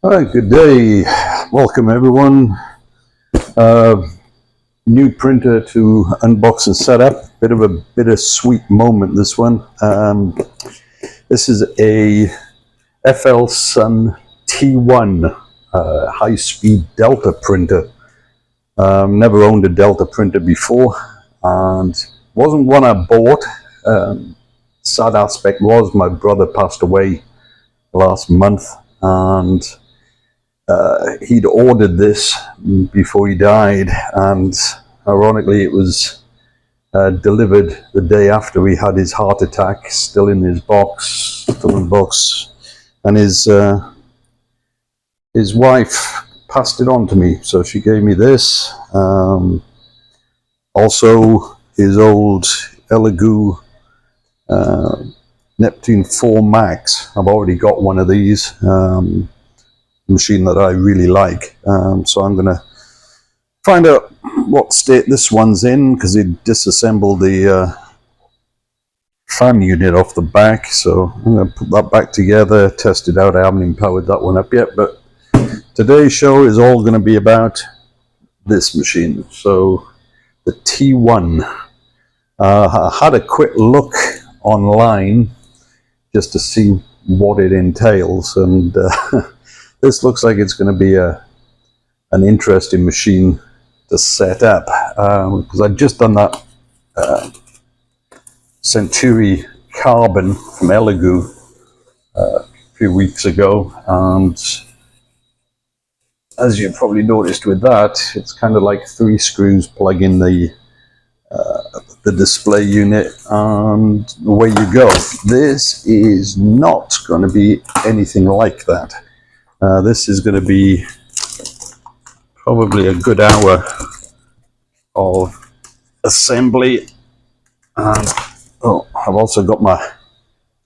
All right, good day. Welcome everyone. New printer to unbox and set up. Bit of a bittersweet moment, this one. This is a FLSun T1 high-speed Delta printer. Never owned a Delta printer before, and wasn't one I bought. Sad aspect was my brother passed away last month, and he'd ordered this before he died, and ironically it was delivered the day after he had his heart attack, still in his box, and his wife passed it on to me, so she gave me this. Also his old Elegoo Neptune 4 Max. I've already got one of these. Machine that I really like, so I'm gonna find out what state this one's in, because he disassembled the fan unit off the back, so I'm gonna put that back together, test it out. I haven't even powered that one up yet, but today's show is all going to be about this machine. So the T1. I had a quick look online just to see what it entails, and this looks like it's going to be an interesting machine to set up, because I'd just done that Century Carbon from Elegoo a few weeks ago, and as you probably noticed with that, it's kind of like 3 screws plug in the display unit and away you go. This is not going to be anything like that. This is going to be probably a good hour of assembly, and I've also got my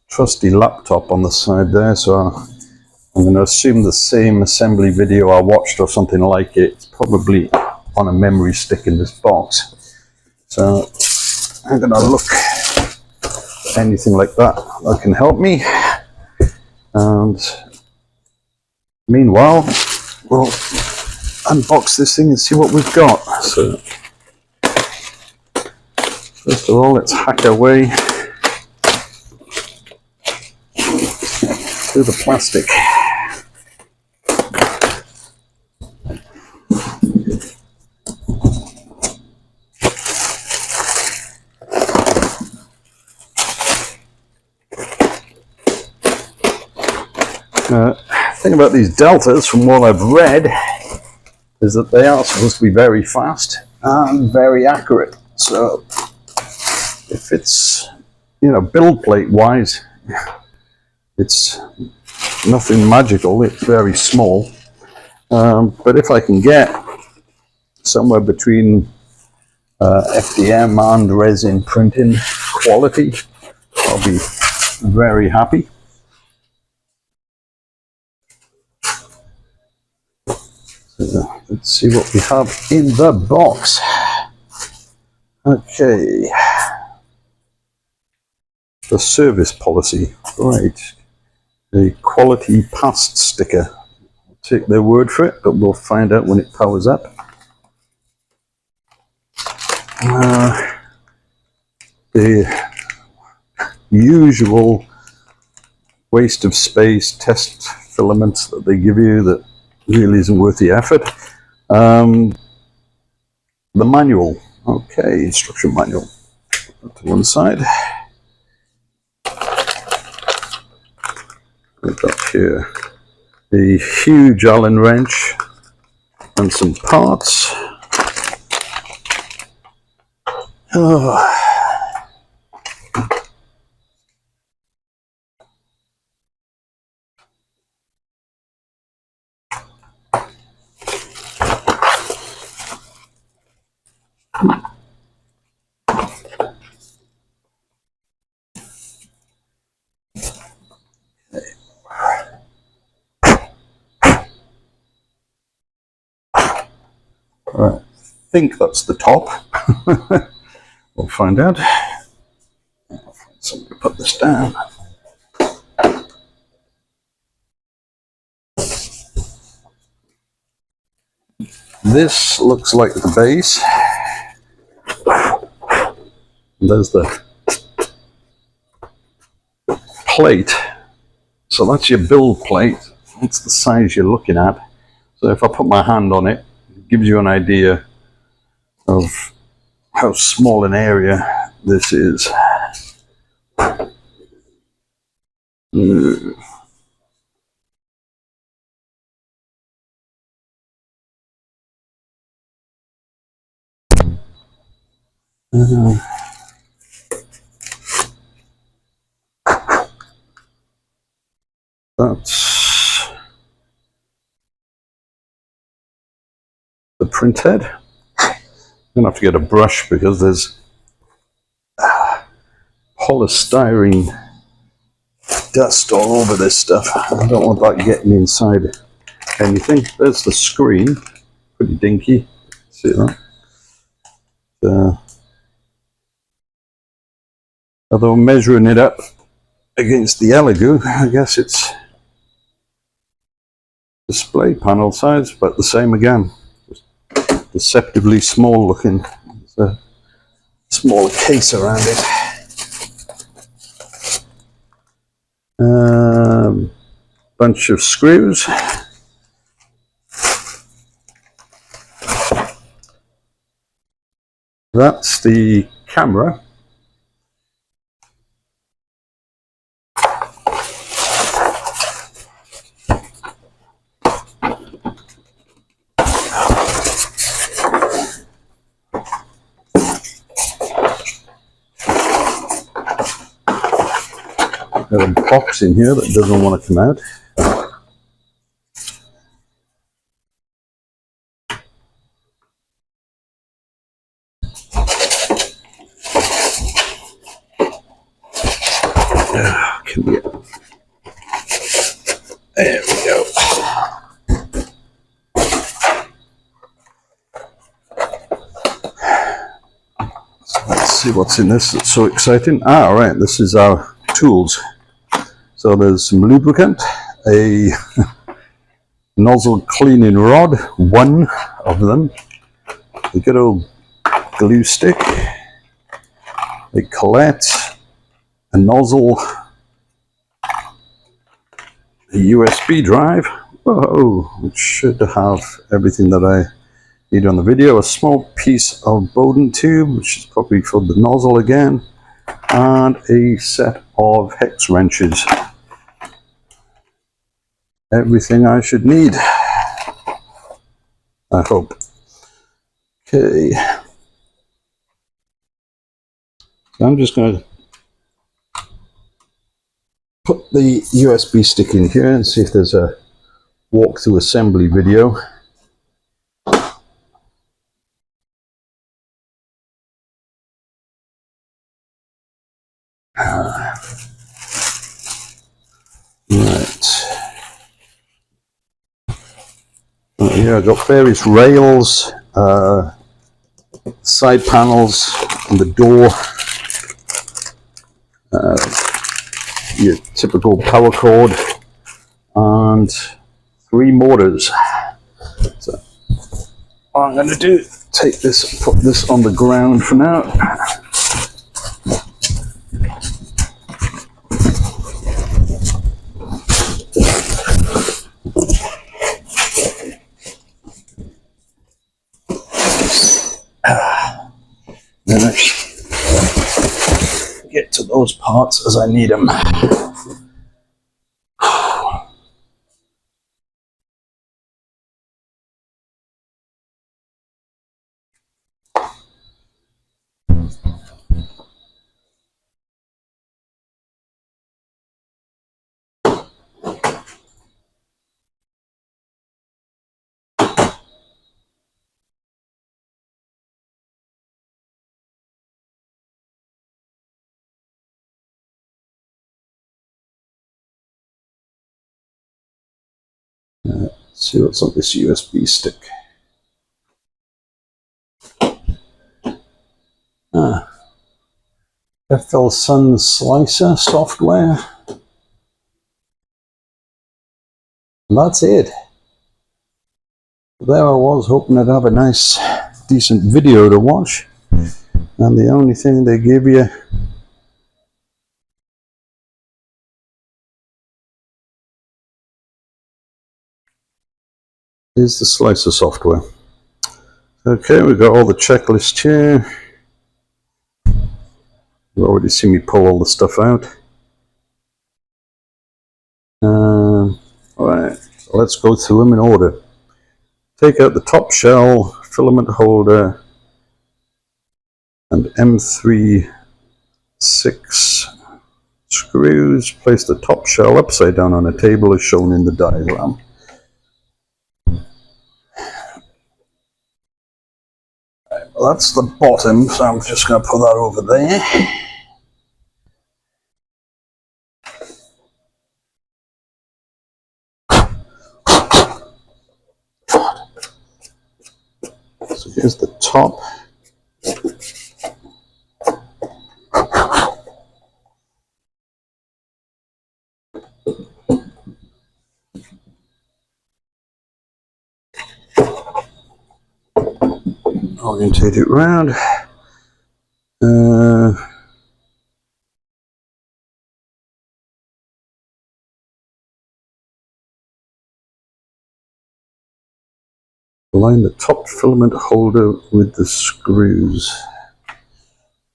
trusty laptop on the side there, so I'm going to assume the same assembly video I watched or something like it. It's probably on a memory stick in this box, so I'm going to look for anything like that can help me, and meanwhile, we'll unbox this thing and see what we've got. So, first of all, let's hack our way through the plastic. The thing about these Deltas, from what I've read, is that they are supposed to be very fast and very accurate. So if it's, build plate wise, it's nothing magical, it's very small, but if I can get somewhere between FDM and resin printing quality, I'll be very happy. So let's see what we have in the box. Okay, the service policy, right, the quality past sticker. I'll take their word for it, but we'll find out when it powers up. The usual waste of space test filaments that they give you that really isn't worth the effort. The manual, okay, instruction manual. Put to one side. We've got here the huge Allen wrench and some parts. Oh. Right, I think that's the top. We'll find out. I'll find something to put this down. This looks like the base. There's the plate. So that's your build plate. That's the size you're looking at. So if I put my hand on it, it gives you an idea of how small an area this is. That's the print head. I'm gonna have to get a brush because there's polystyrene dust all over this stuff. I don't want that getting inside anything. There's the screen, pretty dinky. See that? Although measuring it up against the Elegoo, I guess it's display panel size, but the same again. Deceptively small looking. There's a small case around it. Bunch of screws. That's the camera. There's a box in here that doesn't want to come out. There we go. So let's see what's in this. It's so exciting. Ah, right. This is our tools. So there's some lubricant, a nozzle cleaning rod, one of them, a good old glue stick, a collet, a nozzle, a USB drive. Whoa, which should have everything that I need on the video. A small piece of Bowden tube, which is probably for the nozzle again, and a set of hex wrenches. Everything I should need, I hope. Okay, so I'm just going to put the USB stick in here and see if there's a walkthrough assembly video. Right. Here I've got various rails, side panels, and the door. Your typical power cord, and 3 motors. So what I'm going to do, take this, put this on the ground for now. Then I get to those parts as I need them. Let's see what's on this USB stick. FLSun slicer software. And that's it. There I was, hoping I'd have a nice, decent video to watch, and the only thing they give you is the slicer software. Okay, we've got all the checklist here. You've already seen me pull all the stuff out. Alright, so let's go through them in order. Take out the top shell, filament holder, and M3 6 screws. Place the top shell upside down on a table as shown in the diagram. Well, that's the bottom, so I'm just going to put that over there. So here's the top. Orientate it round. Align the top filament holder with the screws.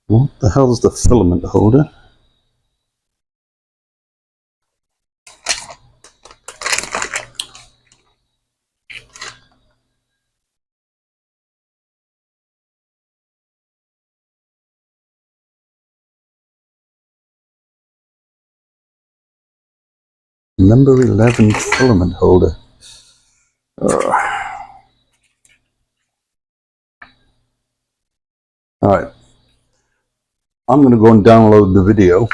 What the hell is the filament holder? Number 11 filament holder. Alright, I'm going to go and download the video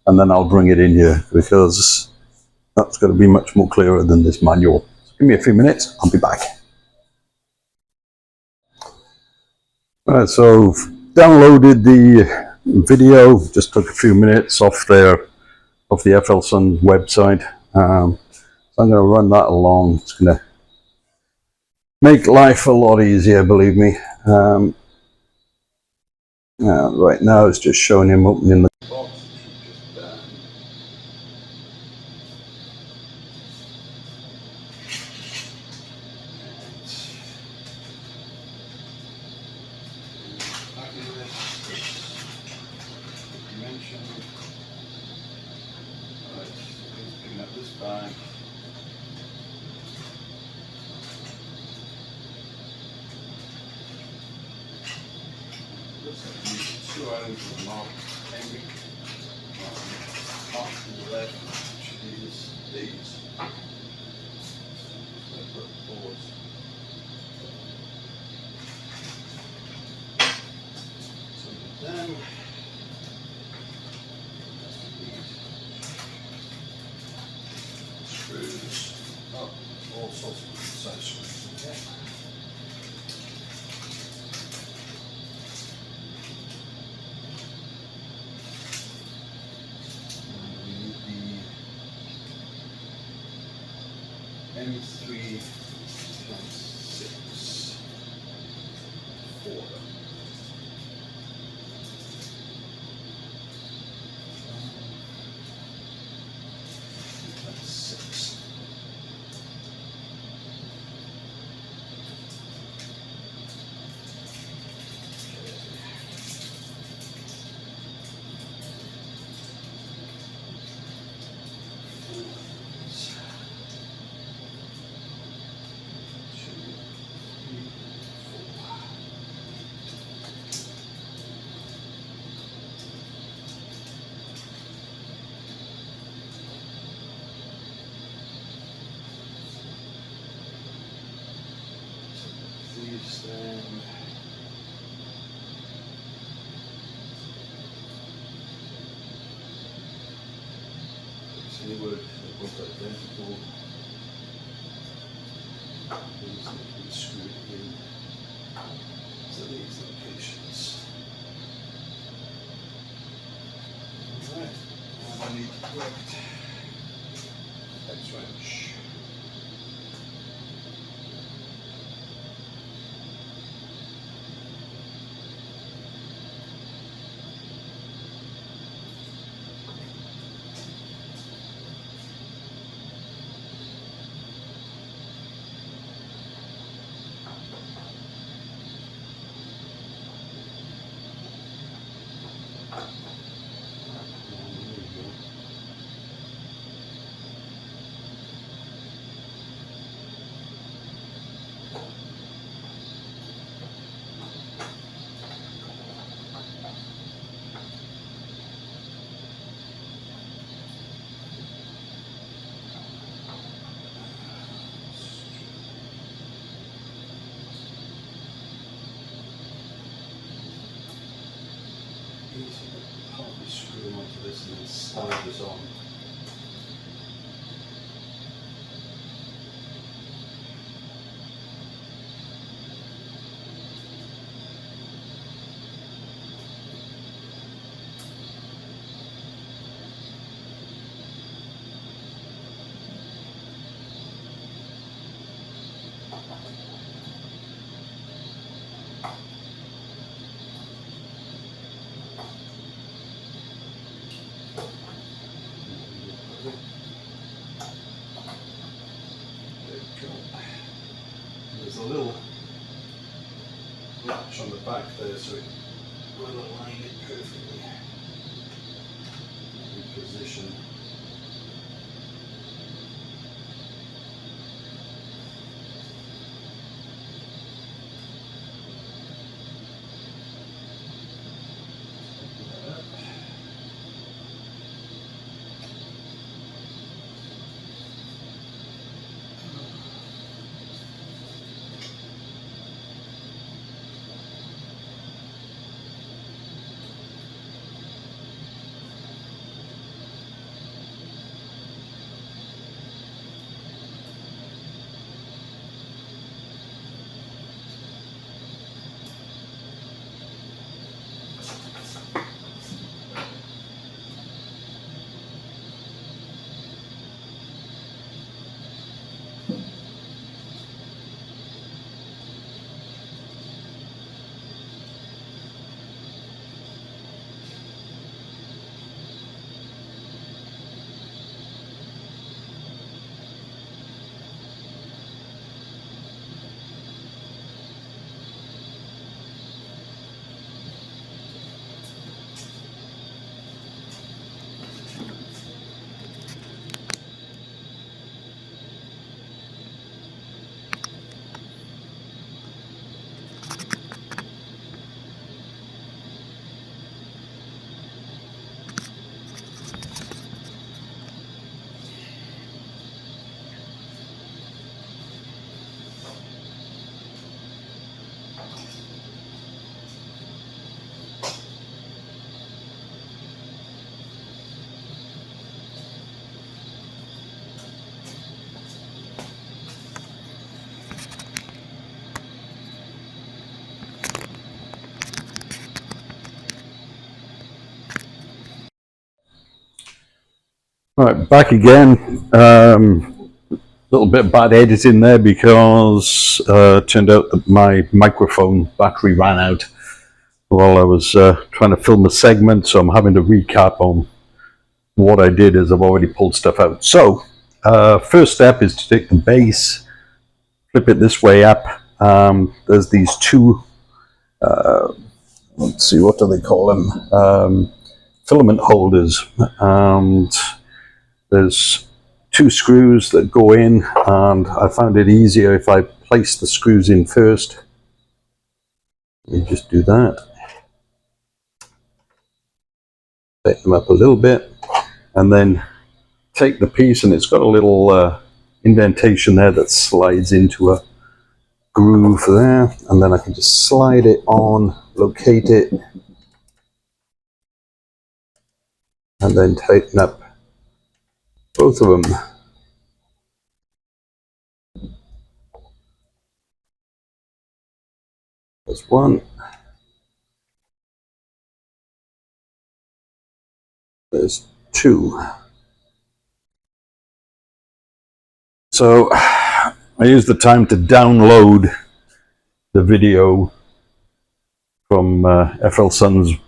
and then I'll bring it in here because that's going to be much more clearer than this manual. So give me a few minutes, I'll be back. Alright, so downloaded the video, just took a few minutes off the FLSun website. So I'm going to run that along. It's going to make life a lot easier, believe me. Right now it's just showing him opening the box. Two items of mark hanging off to the left, which is these separate boards. So then screws, all sorts of side screws in here. M3 6 4. That's 6. Then they were both identical. These have been screwed in to these locations. Alright, and I need the correct X wrench. onto this and then slide this on. There's a little latch on the back there, so it will align it perfectly in position. Right, back again. Little bit bad editing there because it turned out that my microphone battery ran out while I was trying to film a segment, so I'm having to recap on what I did as I've already pulled stuff out. So first step is to take the base, flip it this way up. There's these two, let's see, what do they call them? Filament holders, and there's two screws that go in, and I found it easier if I place the screws in first. You just do that, take them up a little bit, and then take the piece, and it's got a little indentation there that slides into a groove there, and then I can just slide it on, locate it, and then tighten up both of them. There's one. There's two. So I used the time to download the video from FLSun's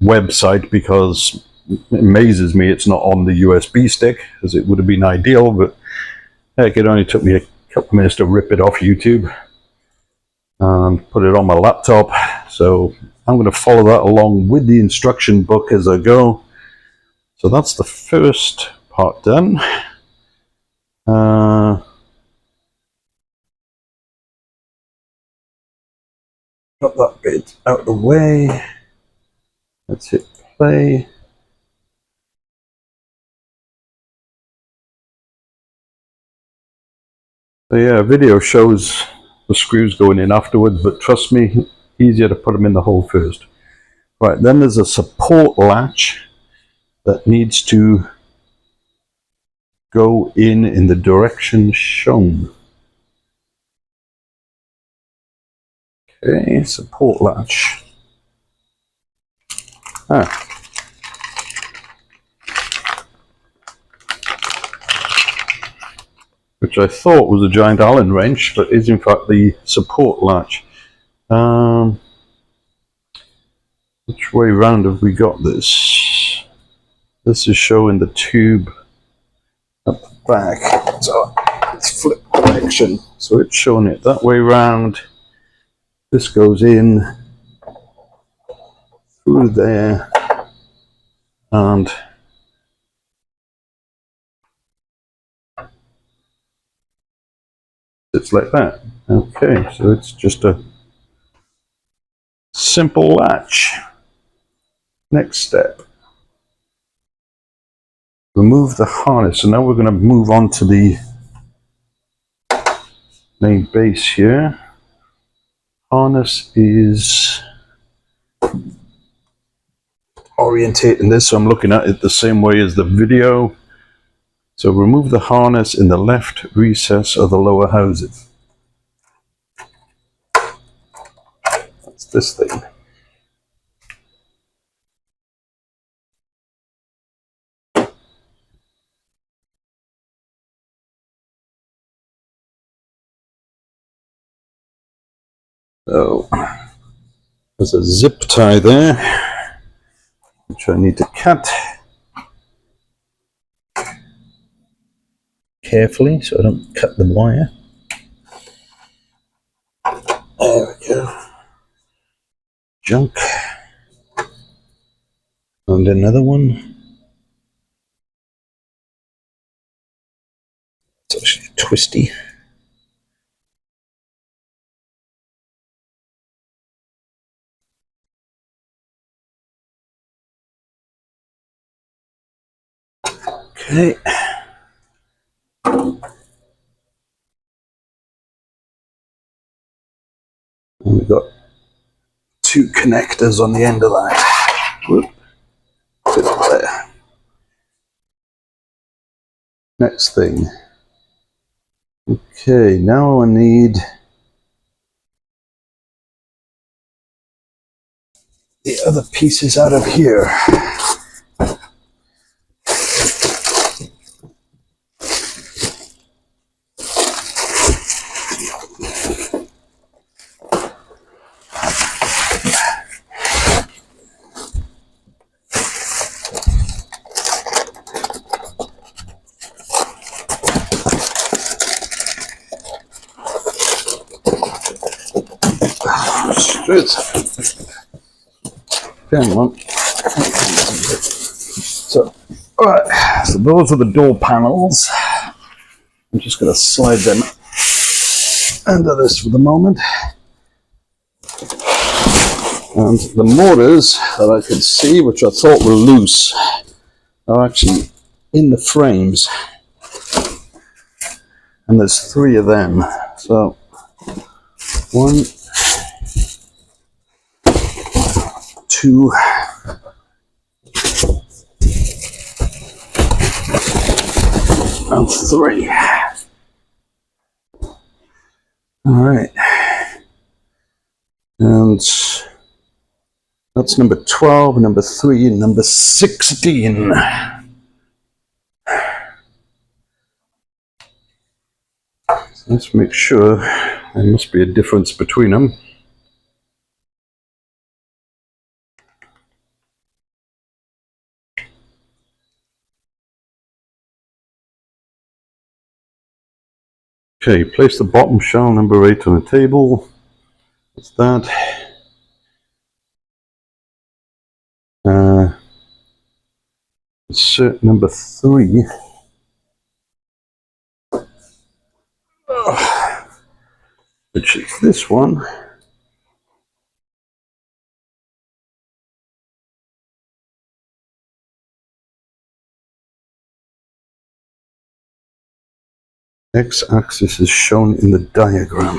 website because it amazes me it's not on the USB stick, as it would have been ideal, but heck, it only took me a couple of minutes to rip it off YouTube and put it on my laptop. So I'm going to follow that along with the instruction book as I go. So that's the first part done. Got that bit out of the way. Let's hit play. So yeah, video shows the screws going in afterwards, but trust me, easier to put them in the hole first. Right, then there's a support latch that needs to go in the direction shown. Okay, support latch. Which I thought was a giant Allen wrench, but is in fact the support latch. Which way round have we got this? This is showing the tube at the back, so it's flip direction. So it's showing it that way round. This goes in through there, and it's like that. Okay, so it's just a simple latch. Next step, remove the harness. So now we're going to move on to the main base here. Harness is orientating this, so I'm looking at it the same way as the video. So remove the harness in the left recess of the lower housing. That's this thing. So there's a zip tie there, which I need to cut carefully so I don't cut the wire. There we go. Junk. And another one. It's actually twisty. Okay. And we've got two connectors on the end of that. Whoop. Fit there. Next thing. Okay, now I need the other pieces out of here. Hang on. So, alright, so those are the door panels. I'm just going to slide them under this for the moment. And the motors that I could see, which I thought were loose, are actually in the frames. And there's 3 of them. So, 1, 2, and 3. All right, and that's number 12, number 3, and number 16. Let's make sure. There must be a difference between them. Okay, place the bottom shell number 8 on the table. That's that. Insert number 3. Which is this one. X-axis is shown in the diagram.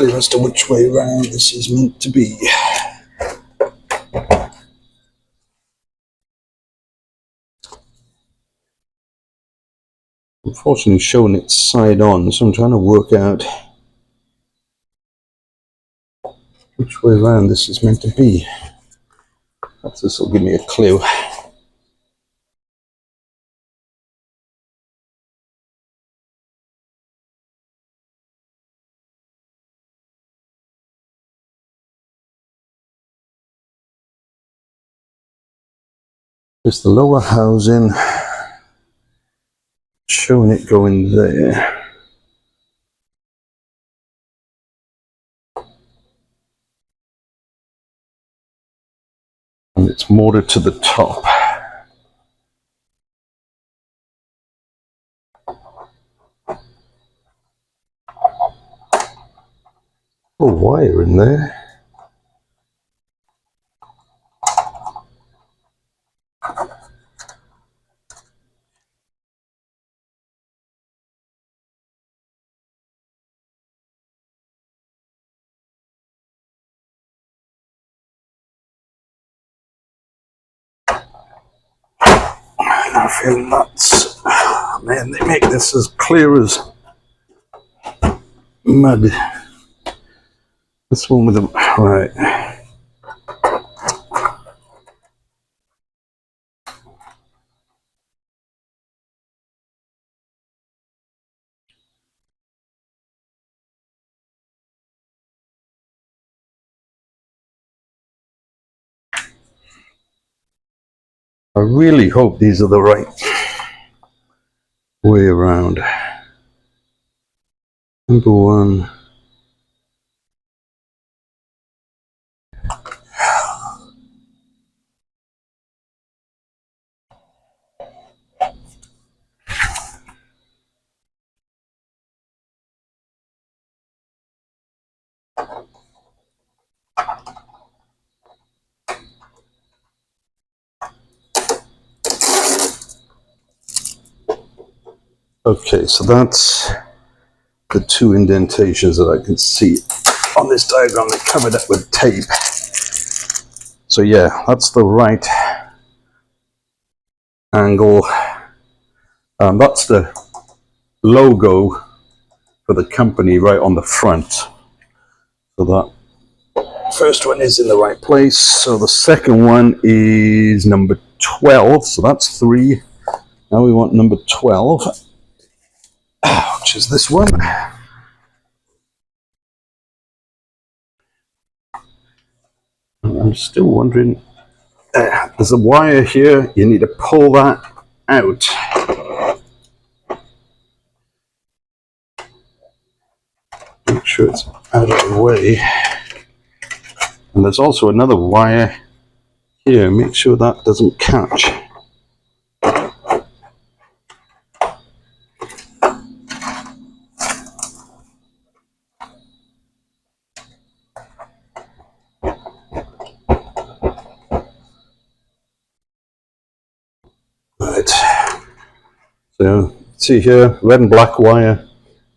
clear as to which way round this is meant to be. Unfortunately showing it side on, so I'm trying to work out which way around this is meant to be. Perhaps this will give me a clue. There's the lower housing, showing it going there. And it's molded to the top. A wire in there. I feel nuts. Man, they make this as clear as mud. This one with them, right. I really hope these are the right way around. Number one. Okay, so that's the two indentations that I can see on this diagram. They covered up with tape. So yeah, that's the right angle. That's the logo for the company right on the front. So that first one is in the right place. So the second one is number 12. So that's 3. Now we want number 12, which is this one. I'm still wondering, there's a wire here, you need to pull that out. Make sure it's out of the way. And there's also another wire here, make sure that doesn't catch. Right, so see here, red and black wire,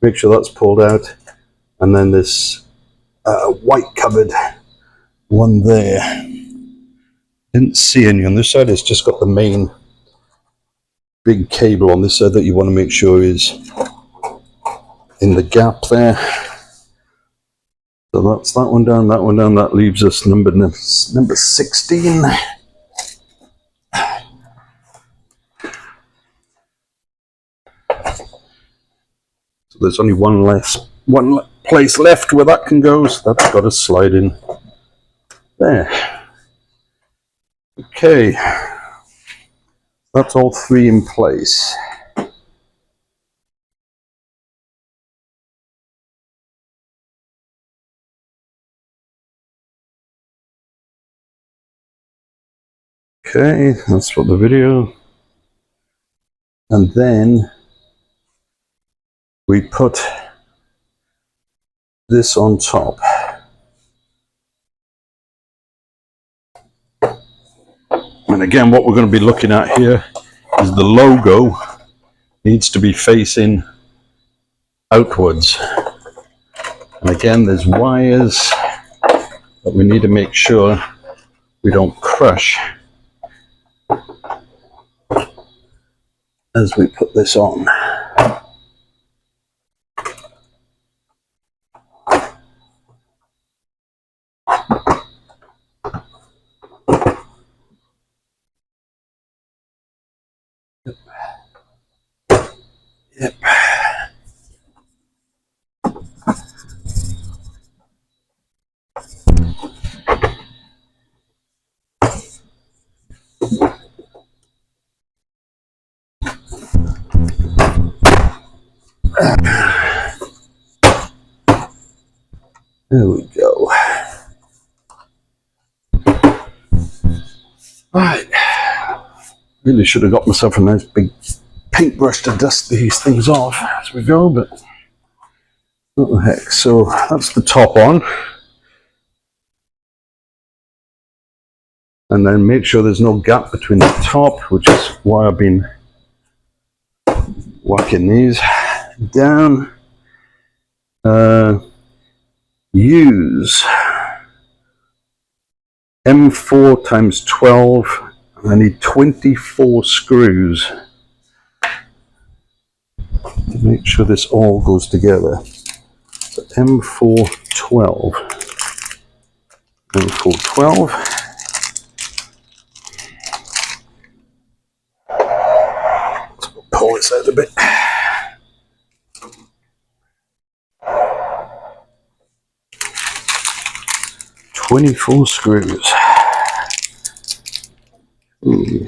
make sure that's pulled out, and then this white covered one there. Didn't see any on this side, it's just got the main big cable on this side that you want to make sure is in the gap there. So that's that one down, that leaves us number 16. So there's only one place left where that can go, so that's got to slide in there. Okay, that's all 3 in place. Okay, that's for the video. And then we put this on top. And again, what we're going to be looking at here is the logo needs to be facing outwards. And again, there's wires that we need to make sure we don't crush as we put this on. Yep. There we go. Right. Really should have got myself a nice big paintbrush to dust these things off as we go, but what the heck. So that's the top on. And then make sure there's no gap between the top, which is why I've been whacking these down. Use M4 times 12. I need 24 screws to make sure this all goes together. So M4 12. M4 12. Pull this out a bit. 24 screws. Ooh.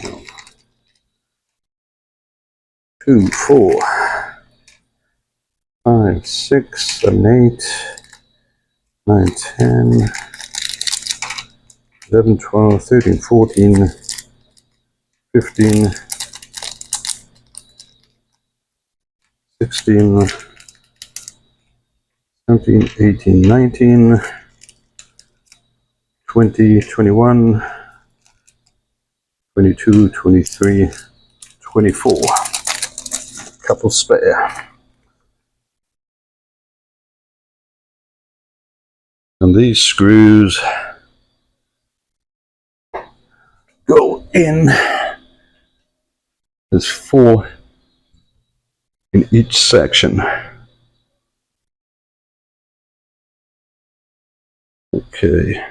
2, 4, 5, 6, 7, 8, 9, 10, 11, 12, 13, 14, 15, 16, 17, 18, 19, 20, 21, 22, 23, 24. Couple spare. And these screws go in. There's 4 in each section. Okay.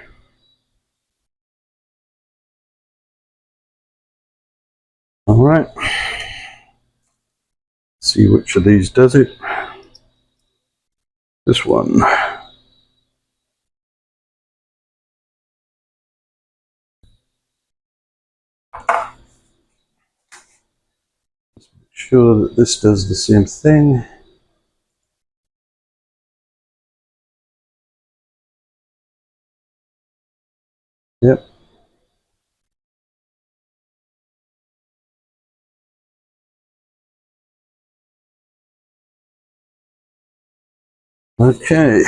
All right. See which of these does it. This one. Let's make sure that this does the same thing. Yep. Okay.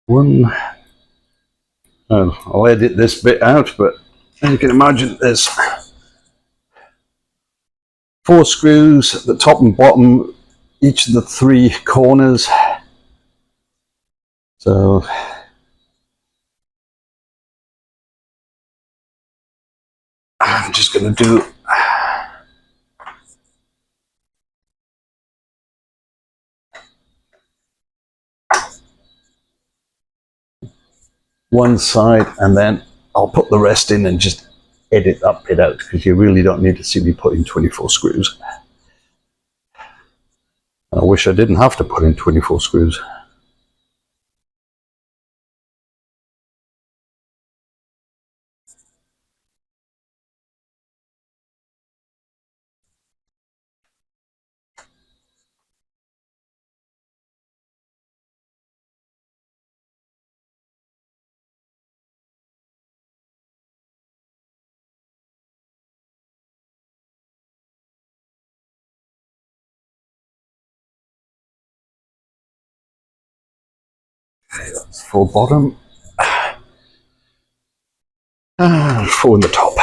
One. I'll edit this bit out, but as you can imagine, there's 4 screws at the top and bottom, each of the 3 corners. So I'm just going to do one side, and then I'll put the rest in and just edit that bit out, because you really don't need to see me put in 24 screws. I wish I didn't have to put in 24 screws. Okay, that's full bottom. And full in the top.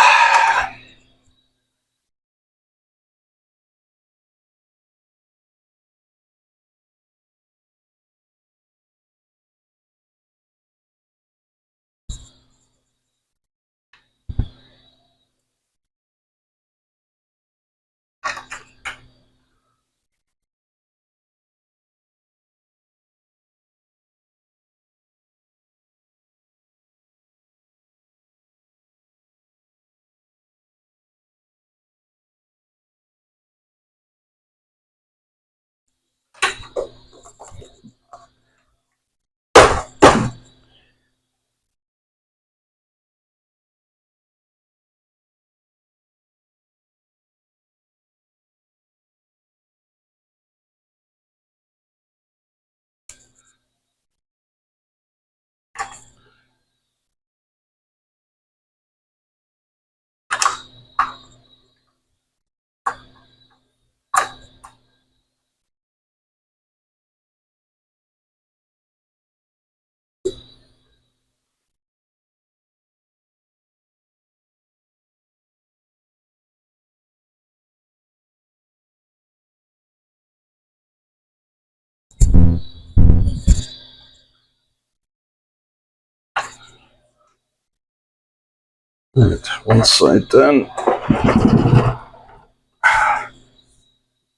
Right, one side done.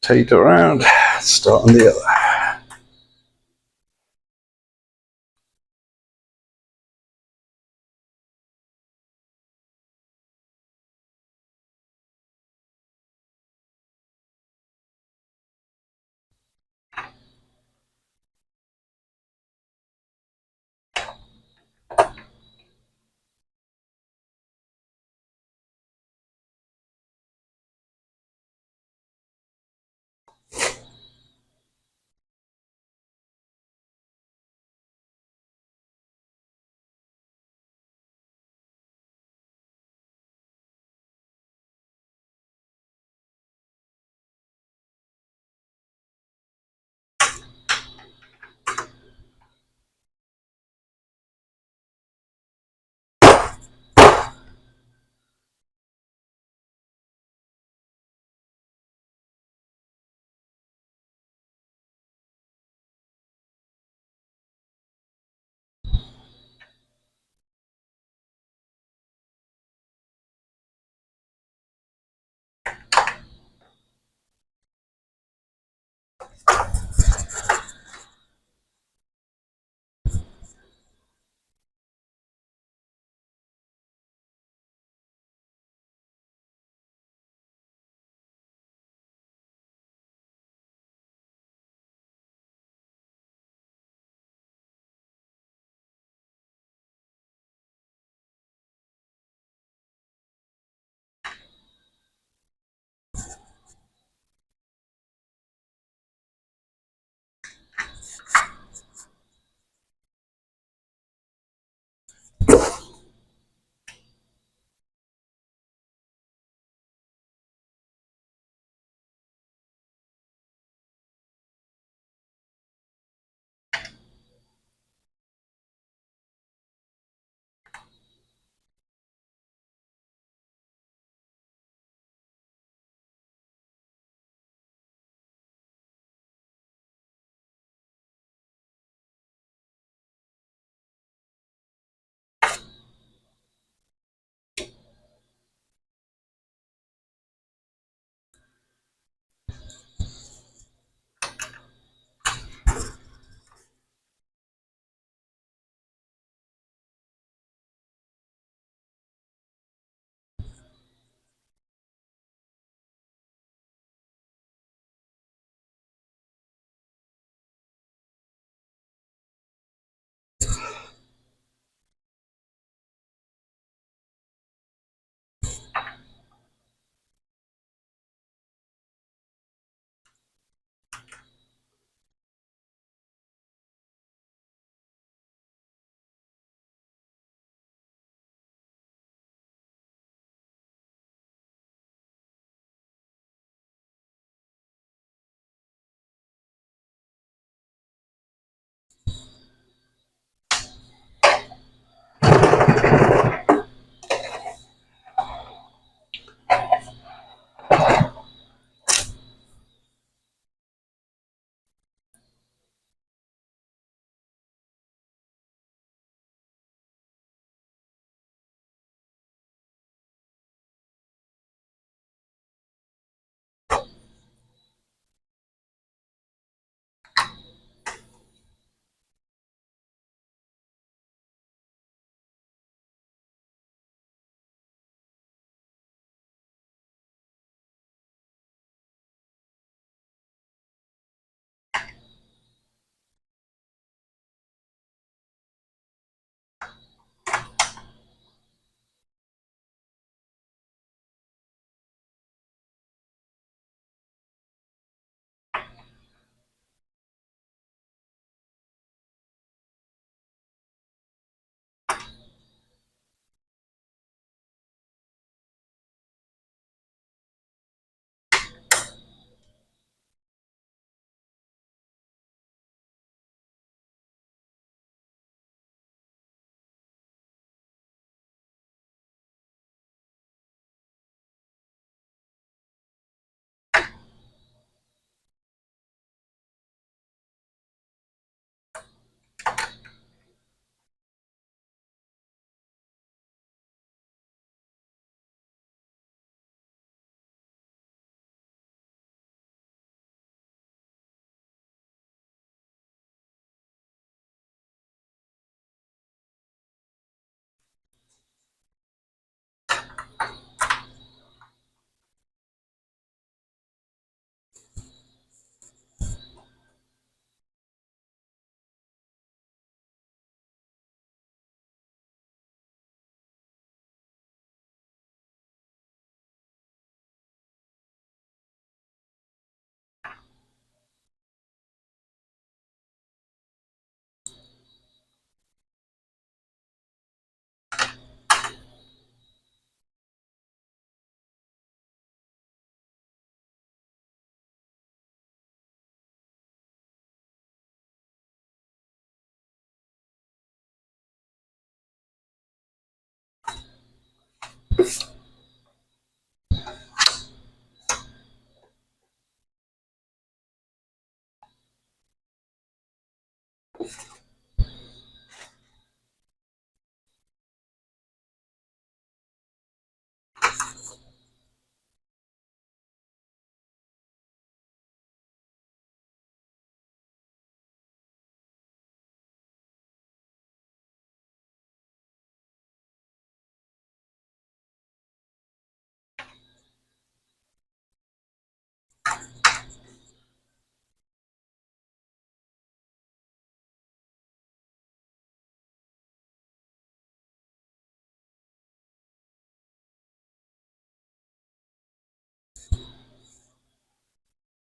Take it around, start on the other.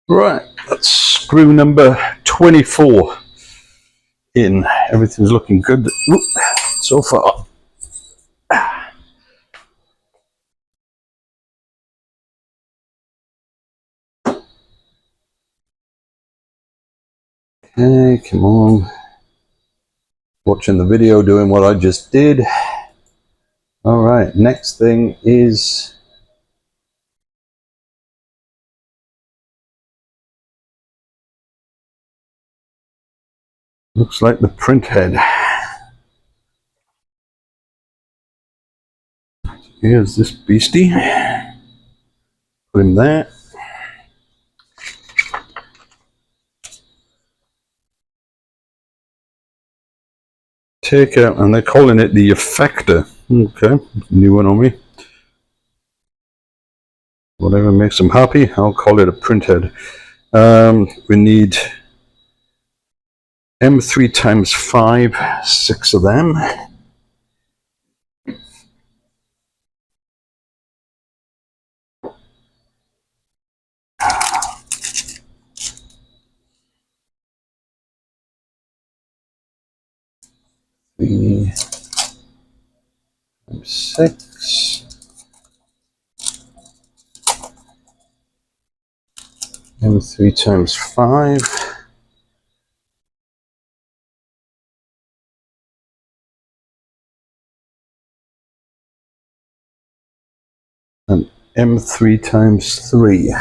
Right, that's screw number 24 in. Everything's looking good so far. Okay, come on. Watching the video, doing what I just did. All right, next thing is looks like the print head. Here's this beastie. Put him there. Take out, and they're calling it the effector. Okay, new one on me. Whatever makes them happy, I'll call it a print head. We need M3 times 5, 6 of them. Three times 6. M3 times 5. And M3 times 3.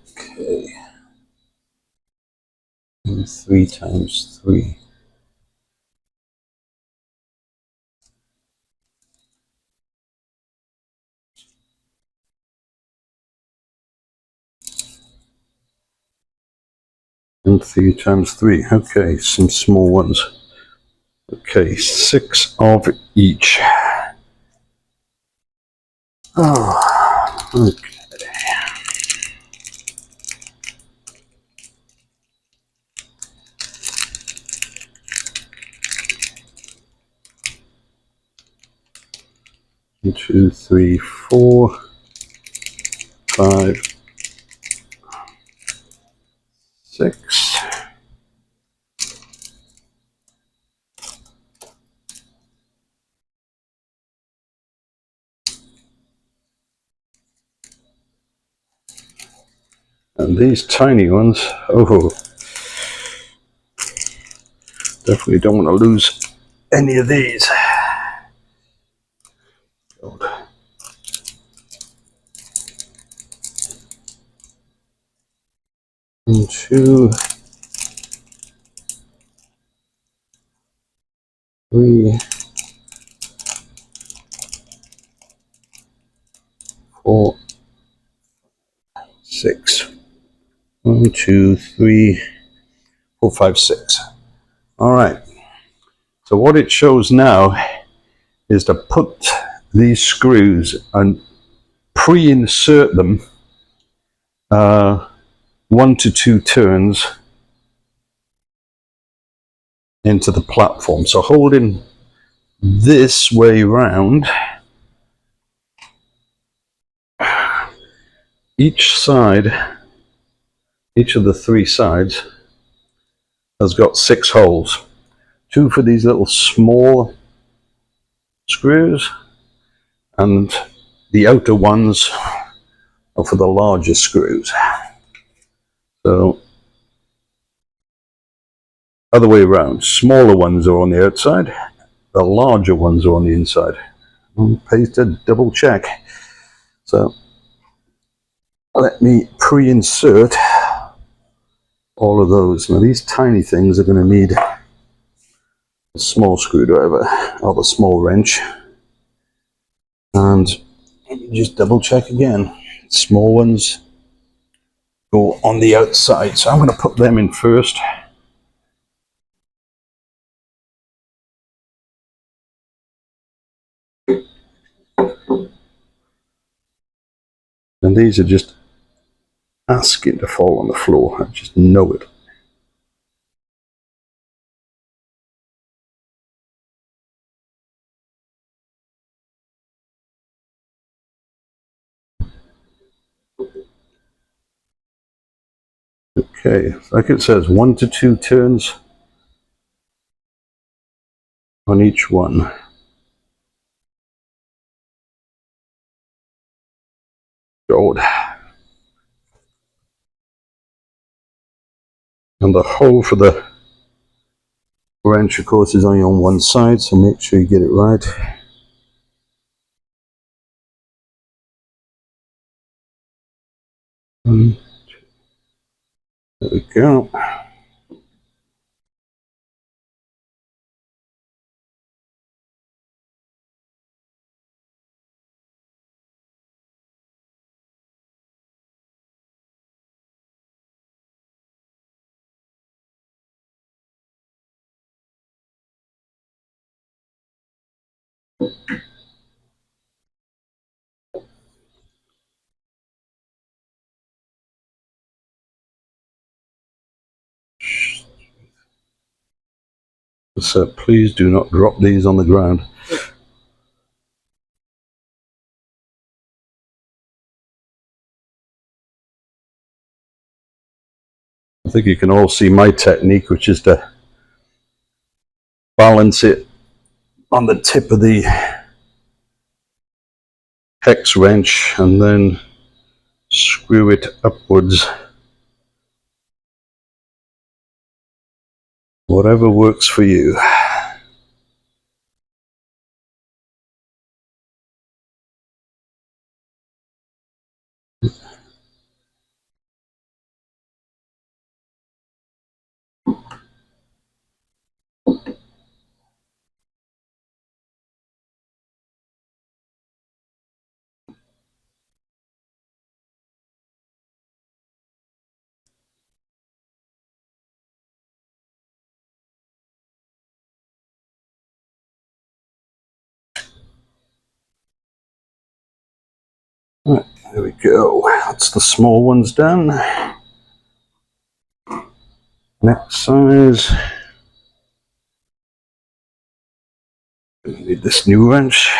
Okay. M3 times 3. M3 times 3. Okay, some small ones. Okay, 6 of each. Oh, okay. 1, 2, 3, 4, 5, 6. And these tiny ones, oh, definitely don't want to lose any of these. God. 1, 2, 3, 4, 6. 1, 2, 3, 4, 5, 6. All right. So what it shows now is to put these screws and pre-insert them 1 to 2 turns into the platform. So holding this way round, each side, each of the 3 sides has got 6 holes. 2 for these little small screws, and the outer ones are for the larger screws. So other way around, smaller ones are on the outside, the larger ones are on the inside. Pasted, double check. So let me pre-insert all of those. Now these tiny things are going to need a small screwdriver or the small wrench, and let me just double check again. Small ones go on the outside, so I'm going to put them in first. And these are just asking to fall on the floor. I just know it. Okay, like it says, 1 to 2 turns on each one. Good. And the hole for the wrench, of course, is only on one side, so make sure you get it right. There we go. So please do not drop these on the ground. I think you can all see my technique, which is to balance it on the tip of the hex wrench and then screw it upwards. Whatever works for you. Right, there we go. That's the small ones done. Next size. Need this new wrench.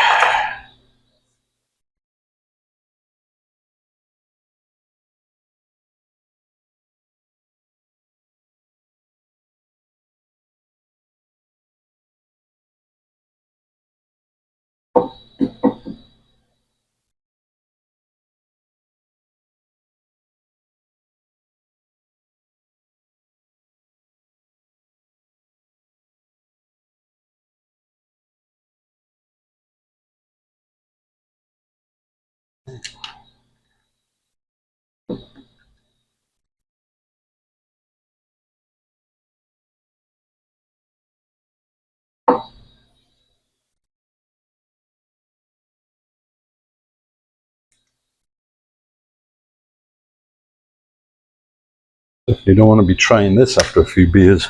You don't want to be trying this after a few beers.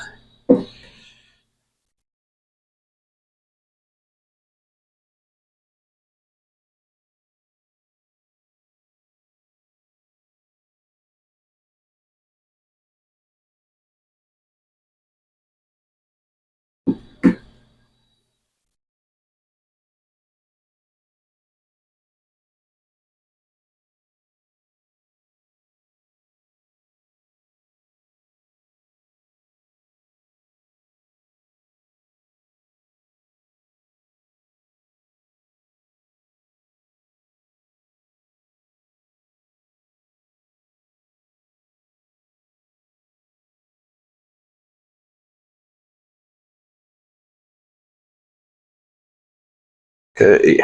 Okay,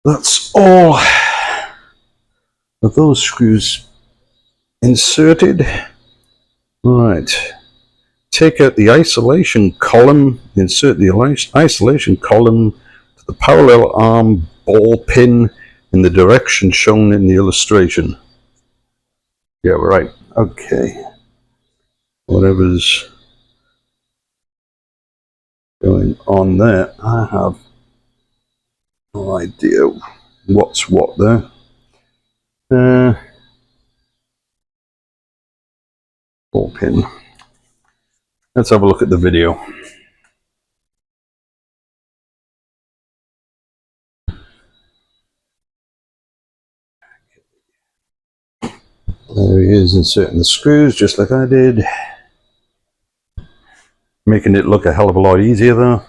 that's all of those screws inserted. Right, take out the isolation column, insert the isolation column to the parallel arm ball pin in the direction shown in the illustration. Yeah, right, okay. Whatever's going on there, I have no idea what's what there. Ball pin. Let's have a look at the video. There he is, inserting the screws just like I did. Making it look a hell of a lot easier though.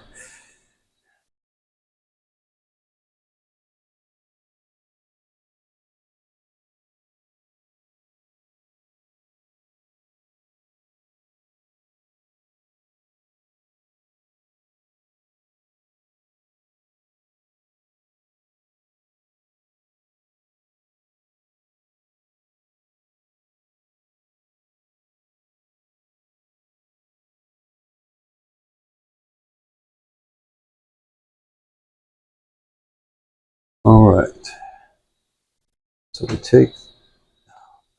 Alright. So we take...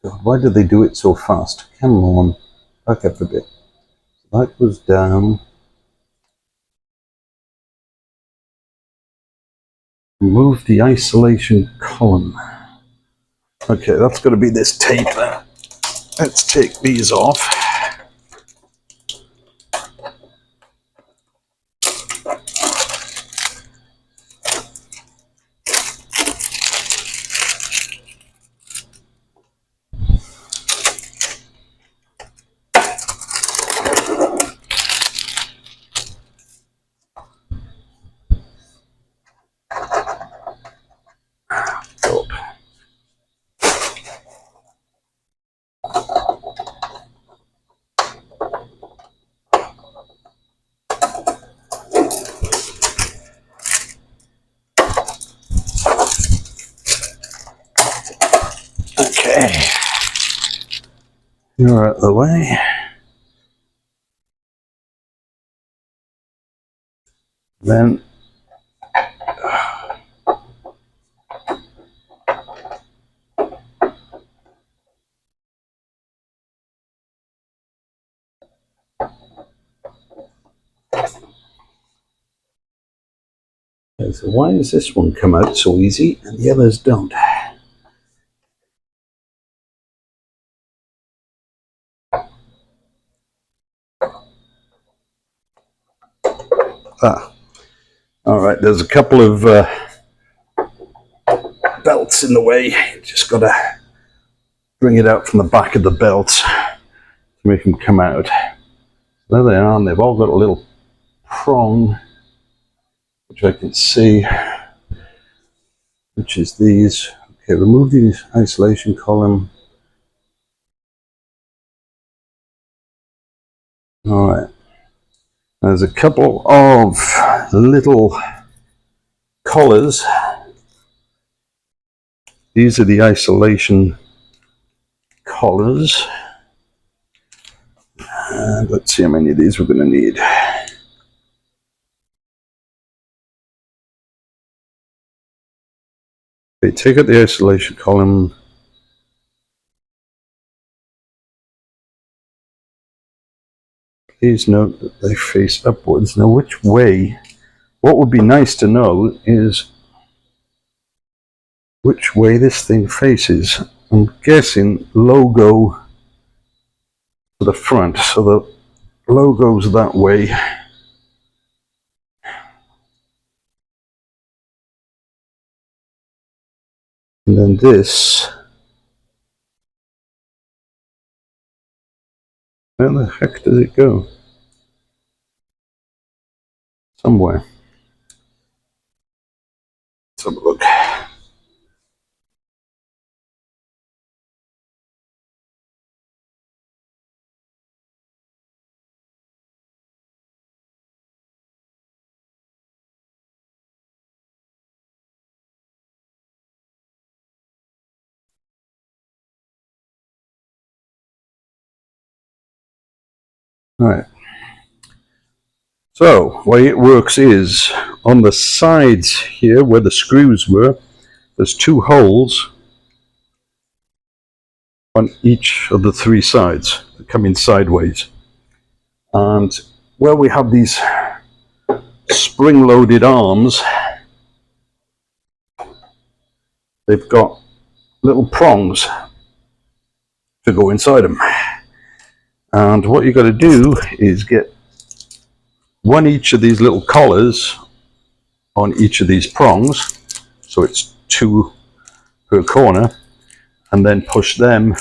God, why did they do it so fast? Come on. Back up a bit. That goes down. Remove the isolation column. Okay, that's got to be this tape there. Let's take these off. Okay. You're out of the way. Then so why does this one come out so easy and the others don't? Ah, all right. There's a couple of belts in the way. Just got to bring it out from the back of the belt to make them come out. There they are, and they've all got a little prong, which I can see, which is these. Okay, remove the isolation column. All right. There's a couple of little collars. These are the isolation collars. And let's see how many of these we're going to need. Okay, take out the isolation column. Please note that they face upwards. Now, which way? What would be nice to know is which way this thing faces. I'm guessing logo to the front, so the logo's that way. And then this, where the heck does it go? Somewhere. Let's have a look. Right. So, the way it works is, on the sides here, where the screws were, there's two holes on each of the three sides that come in sideways. And where we have these spring-loaded arms, they've got little prongs to go inside them. And what you've got to do is get one each of these little collars on each of these prongs, so it's two per corner, and then push them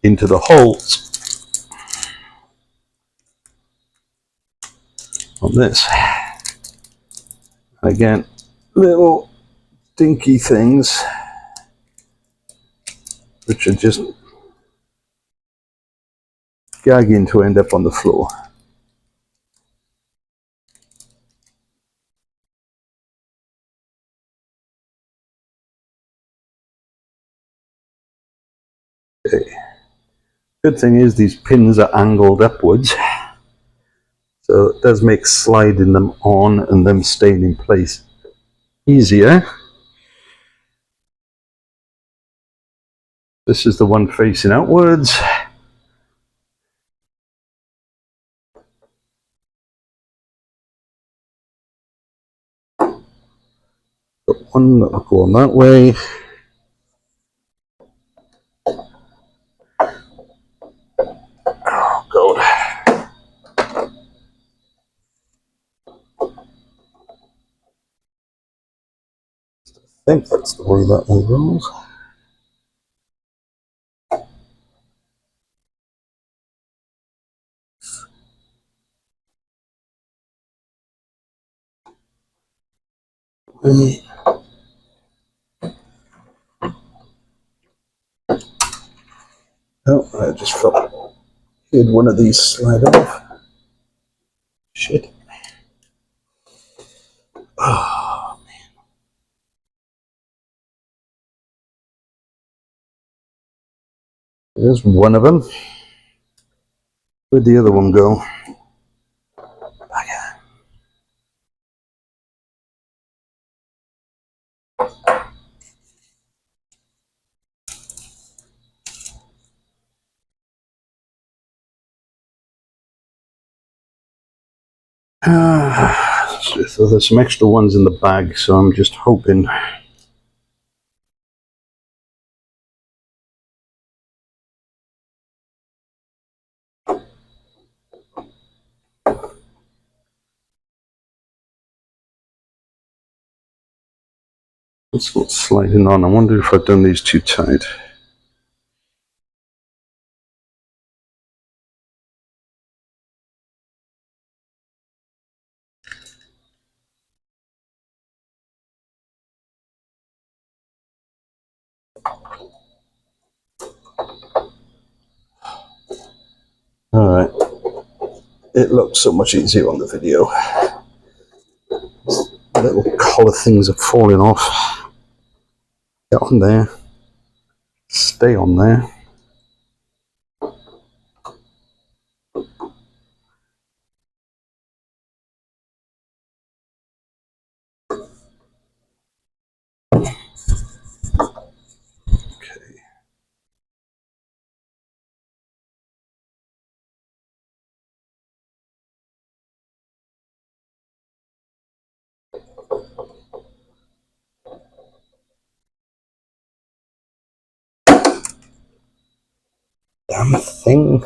into the holes on this. Again, little dinky things which are just gagging to end up on the floor. Okay. Good thing is these pins are angled upwards, so it does make sliding them on and them staying in place easier. This is the one facing outwards. Got one that will go on that way. Oh God. I think that's the way that one goes. Oh, I just felt hit one of these slide off. Shit. Oh, there's one of them. Where'd the other one go? So there's some extra ones in the bag, so I'm just hoping. It's not sliding on. I wonder if I've done these too tight. Alright. It looks so much easier on the video. Little collar things are falling off. Get on there. Stay on there. Okay. Damn thing.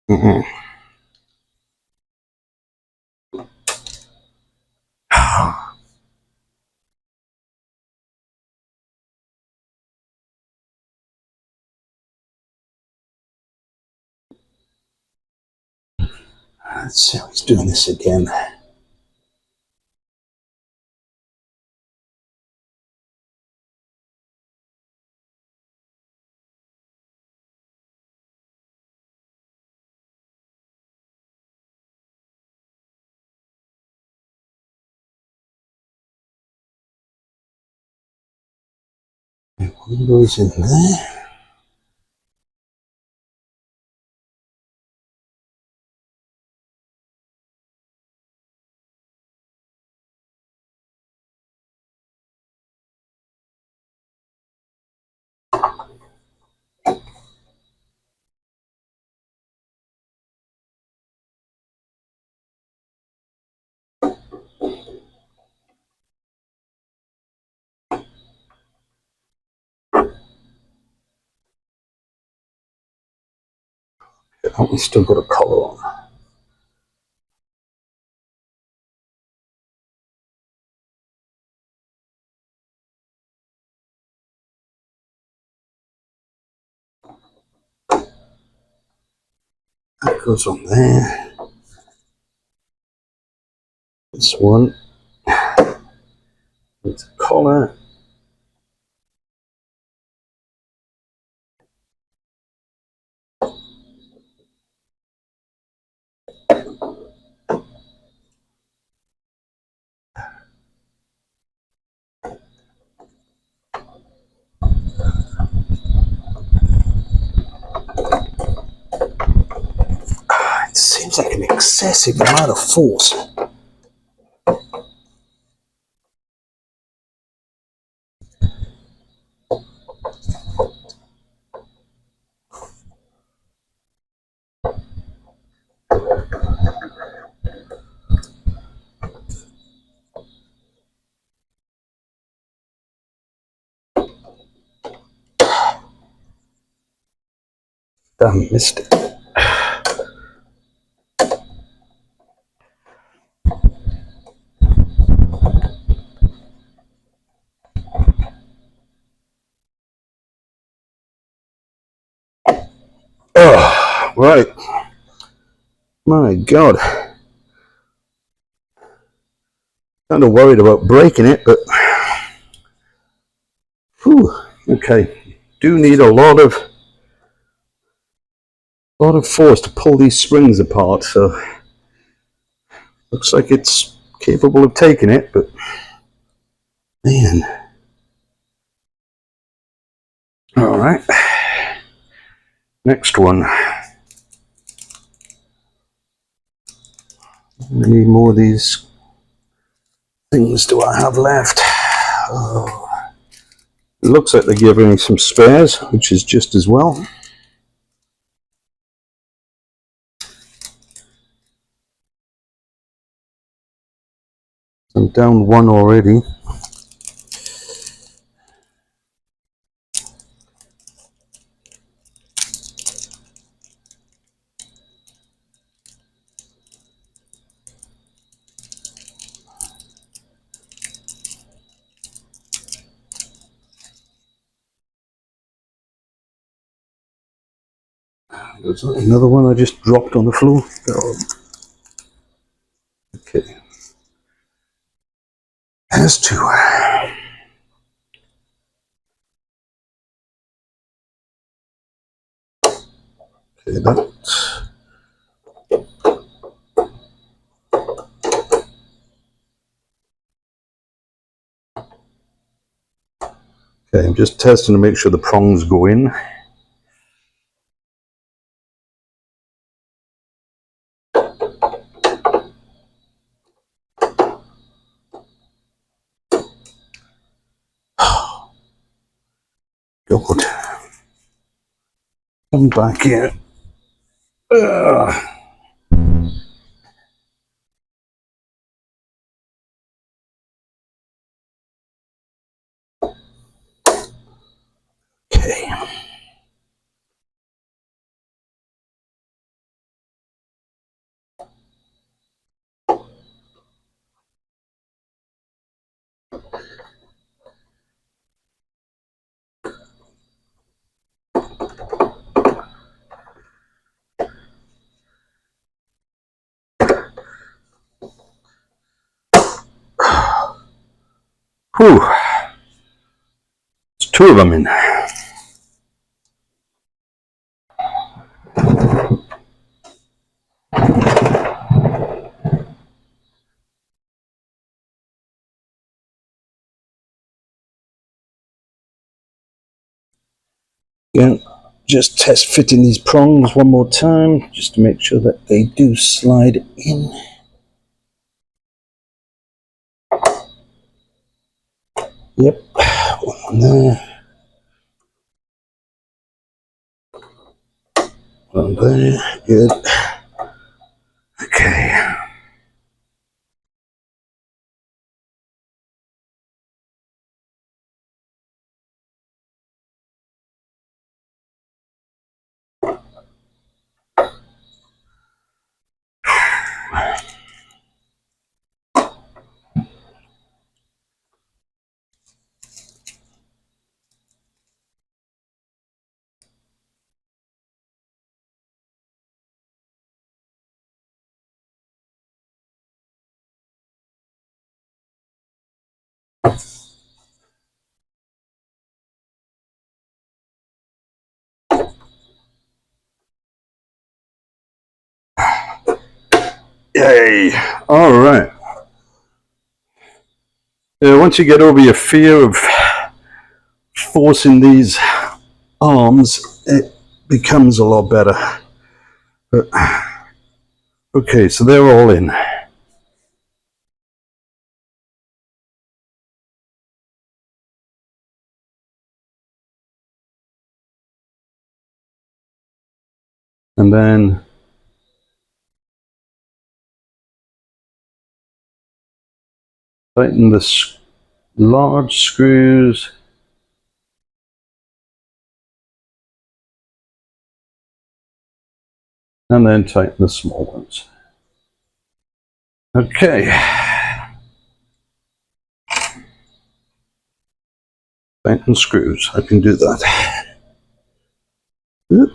Mm-hmm. Let's see how he's doing this again. One goes in there. That one's still got a collar on. That goes on there. This one needs a collar. It seems like an excessive amount of force. Damn, missed it. Oh, right. My God. Kind of worried about breaking it, but whew, okay. Do need a lot of force to pull these springs apart, so looks like it's capable of taking it, but man. All right. Next one. How many more of these things do I have left? Oh. It looks like they're giving me some spares, which is just as well. I'm down one already. There's another one I just dropped on the floor. Okay. There's two. Okay, that's... Okay, I'm just testing to make sure the prongs go in. God. Come back here. Okay. Whew. There's two of them in. Again, just test fitting these prongs one more time, just to make sure that they do slide in. Yep, one there. One there, good. Okay. Yay! All right. Once you get over your fear of forcing these arms, it becomes a lot better. But, okay, so they're all in. And then tighten the large screws. And then tighten the small ones. Okay. Tighten screws. I can do that. Oop.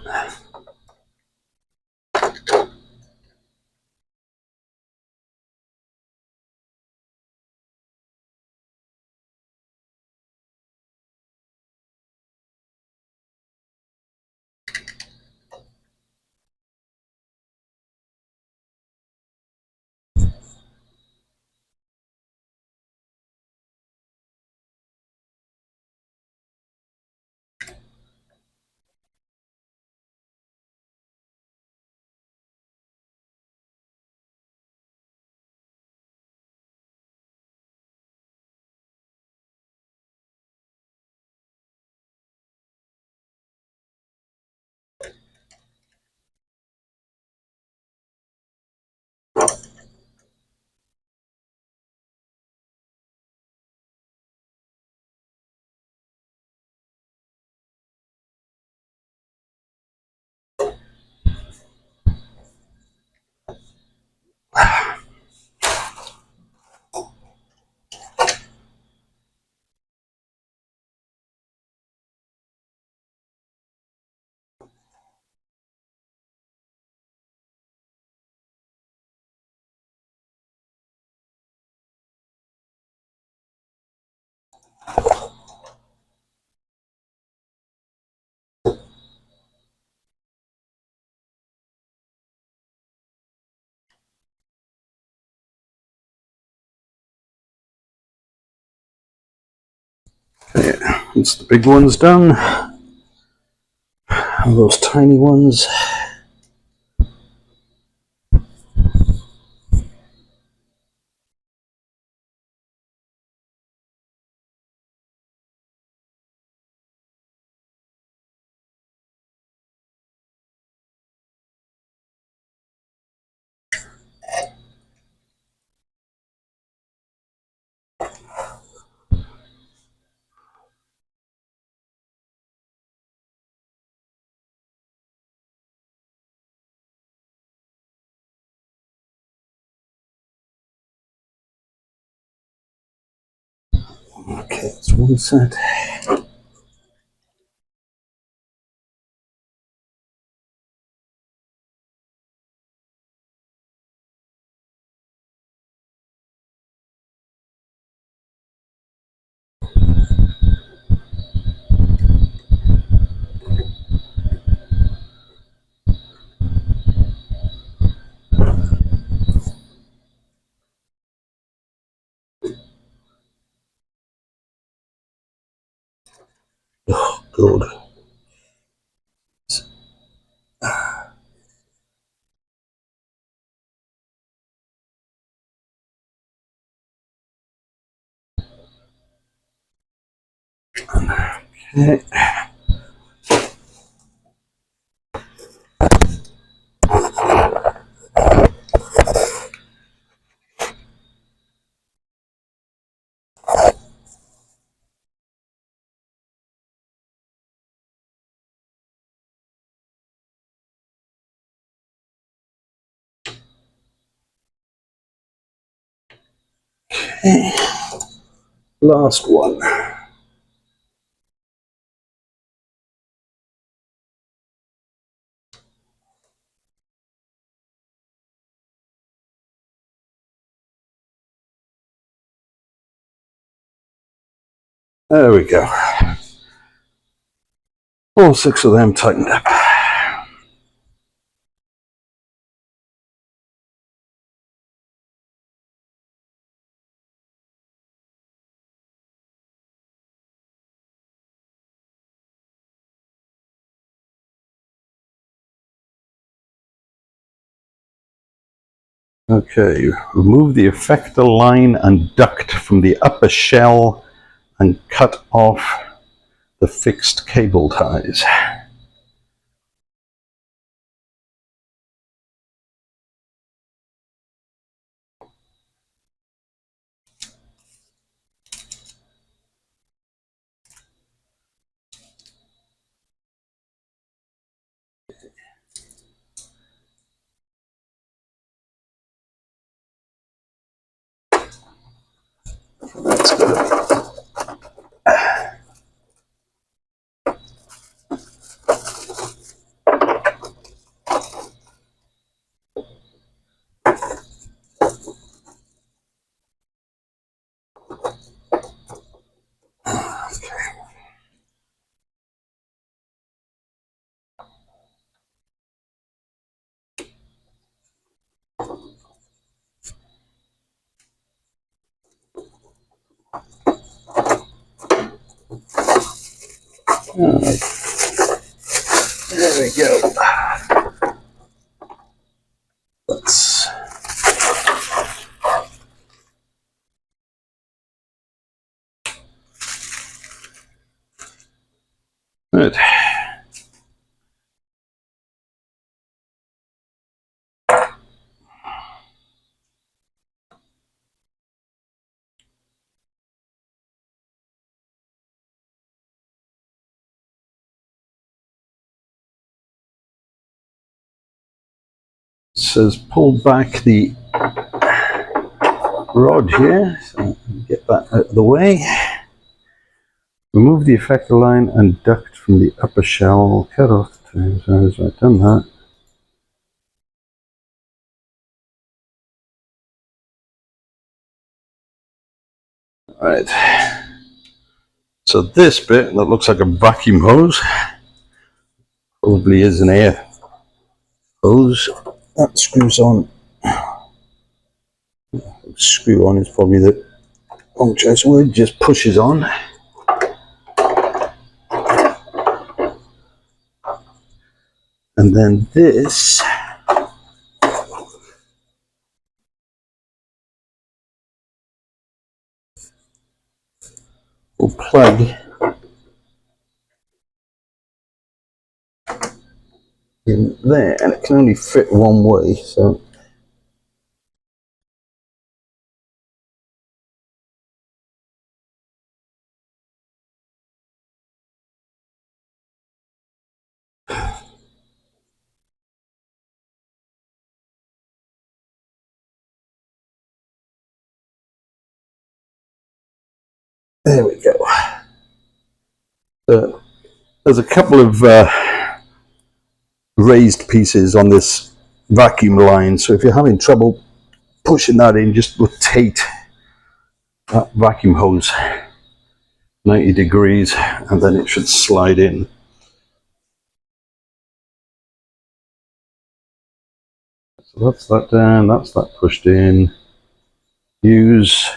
Okay, once the big one's done, and those tiny ones. Okay, that's one set. Oh, good. Okay. Last one. There we go. All 6 of them tightened up. Okay, remove the effector line and duct from the upper shell and cut off the fixed cable ties. That's good. There we go. That's good. It says pull back the rod here, so get that out of the way. Remove the effector line and duct from the upper shell. Cut off the ties. I've done that. Right. So this bit that looks like a vacuum hose probably is an air hose. That screws on. Screw on is probably the wrong choice of word. Just pushes on. And then this will plug in there, and it can only fit one way, so there we go. So there's a couple of raised pieces on this vacuum line, so if you're having trouble pushing that in, just rotate that vacuum hose 90 degrees and then it should slide in. So that's that down, that's that pushed in. Use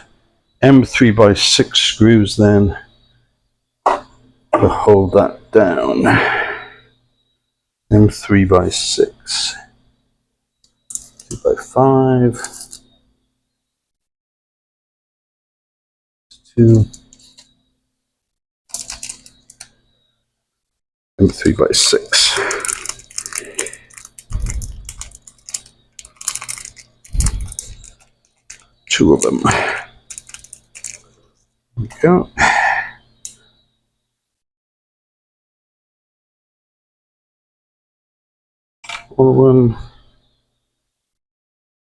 M3x6 screws then to hold that down. M3x6, 2x5, 2, 3x6. Two of them. There we go. One.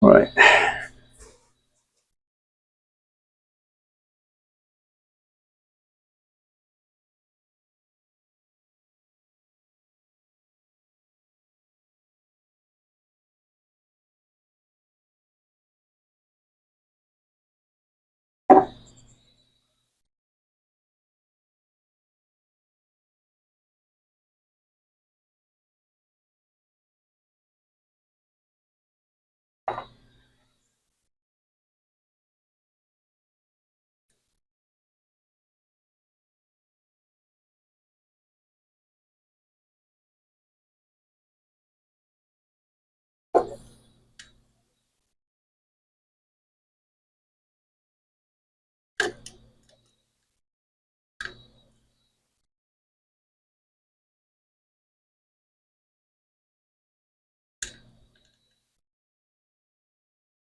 Right.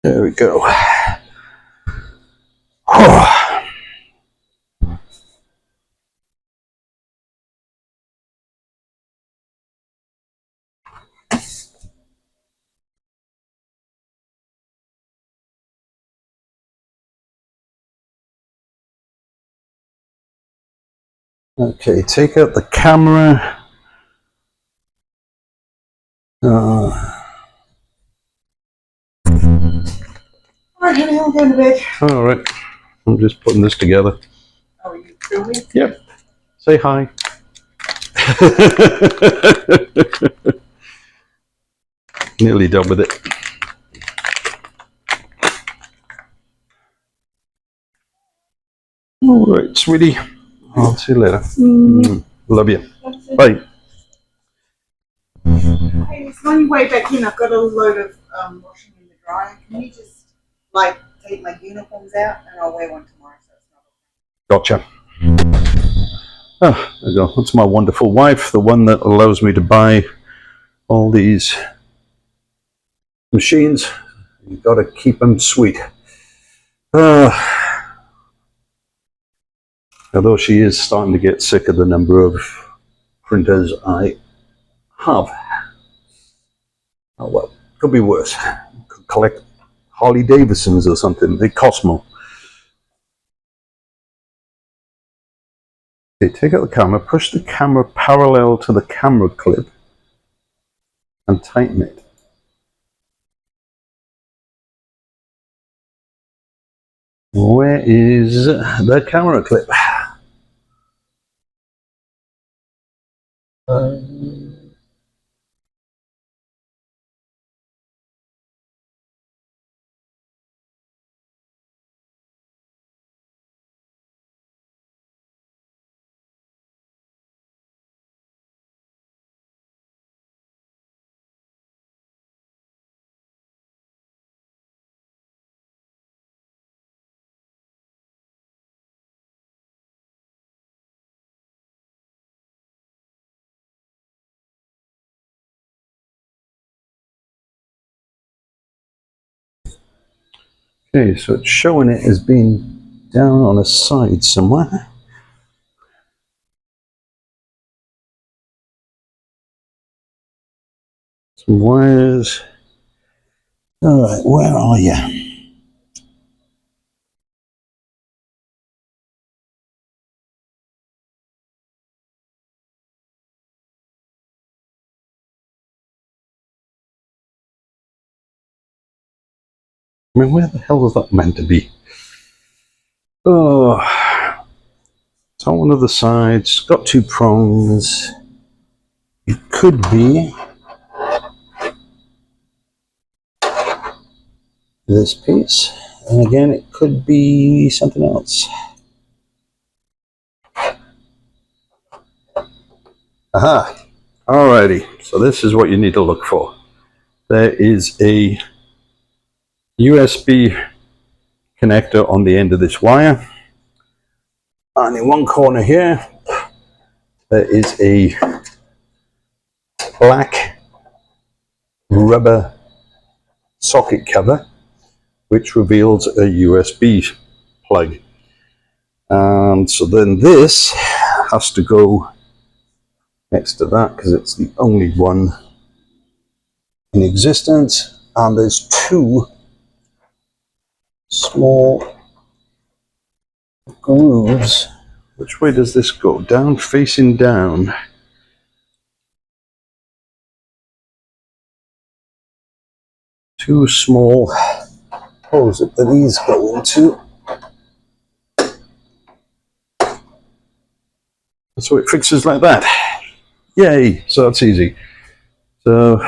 There we go. Oh. Okay, take out the camera. Alright, honey, I'm going to bed. Alright, I'm just putting this together. Oh, are you filming? Yep. Say hi. Nearly done with it. Alright, sweetie. I'll see you later. Love you. Bye. Hey, it's on your way back in. I've got a load of washing in the dryer. Can you just, like, take my uniforms out and I'll wear one tomorrow so it's not... Gotcha. Ah, there you go. That's my wonderful wife, the one that allows me to buy all these machines. You've got to keep them sweet. Although she is starting to get sick of the number of printers I have. Oh well, could be worse. Could collect Harley Davidsons or something. They cost more. Okay, take out the camera, push the camera parallel to the camera clip and tighten it. Where is the camera clip? Okay, so it's showing it as being down on a side somewhere. Some wires. Alright, where are you? I mean, where the hell was that meant to be? Oh, it's on one of the sides, got two prongs. It could be this piece, and again, it could be something else. Aha, alrighty, so this is what you need to look for. There is a USB connector on the end of this wire, and in one corner here there is a black rubber socket cover which reveals a USB plug. And so then this has to go next to that because it's the only one in existence. And there's two small grooves. Which way does this go? Down, facing down. Two small holes that these go into. So it fixes like that. Yay! So that's easy. So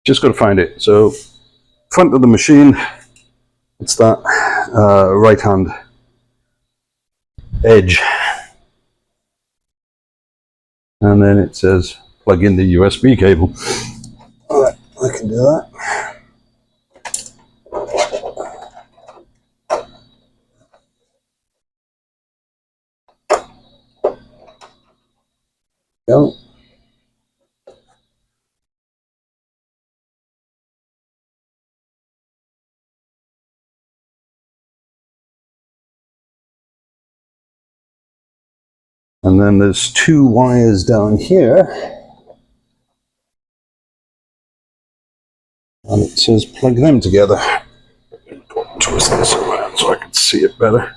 just got to find it. So front of the machine, it's that right hand edge, and then it says plug in the USB cable. All right, I can do that. Go. And then there's two wires down here, and it says plug them together. Twist this around so I can see it better.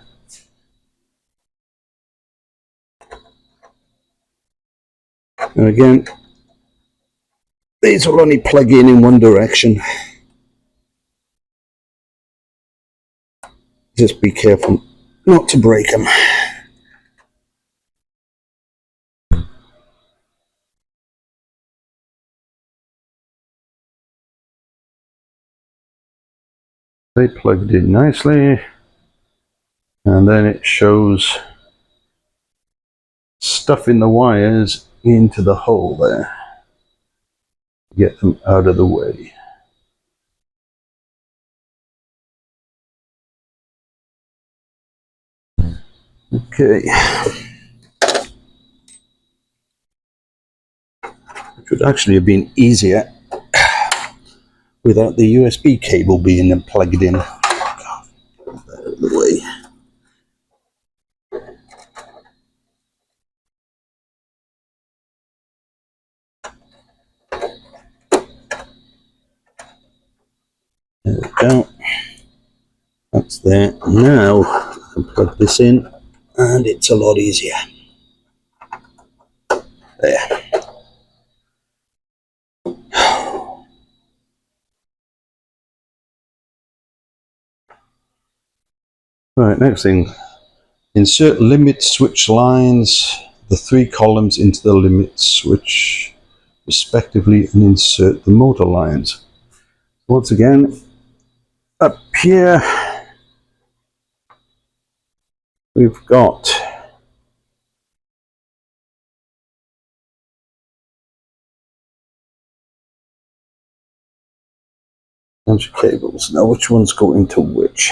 And again, these will only plug in one direction. Just be careful not to break them. They plugged in nicely, and then it shows stuff in the wires into the hole there. Get them out of the way. Okay. It would actually have been easier without the USB cable being plugged in. Out of the way. There we go. That's there. Now I can plug this in and it's a lot easier. There. Right, next thing. Insert limit switch lines, the three columns into the limit switch respectively, and insert the motor lines. Once again, up here we've got a bunch of cables. Now which ones go into which?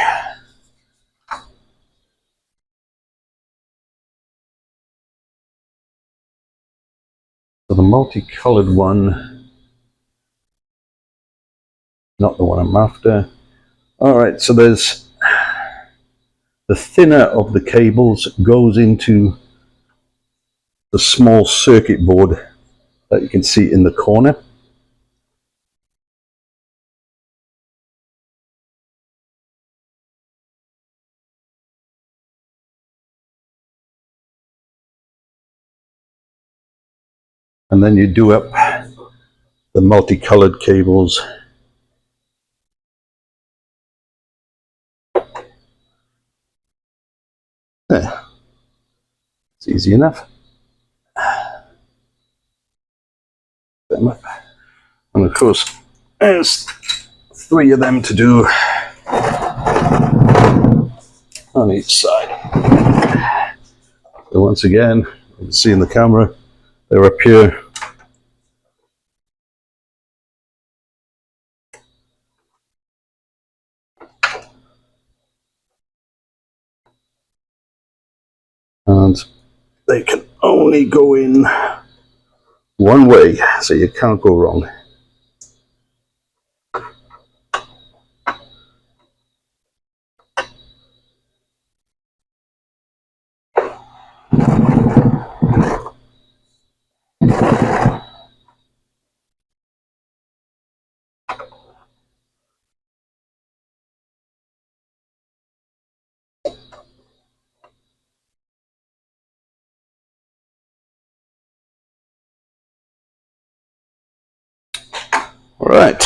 So the multicolored one, not the one I'm after. Alright, so there's the thinner of the cables goes into the small circuit board that you can see in the corner. And then you do up the multicolored cables. There. It's easy enough. Them up. And of course, there's three of them to do on each side. So once again, you can see in the camera, they're up here. And they can only go in one way, so you can't go wrong. All right.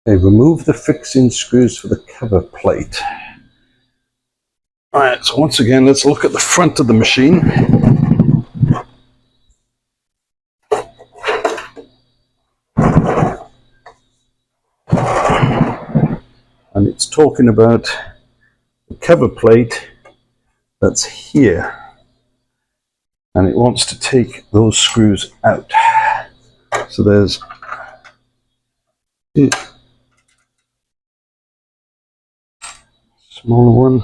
Okay, remove the fixing screws for the cover plate. All right, so once again, let's look at the front of the machine. And it's talking about the cover plate that's here. And it wants to take those screws out. So there's a smaller one.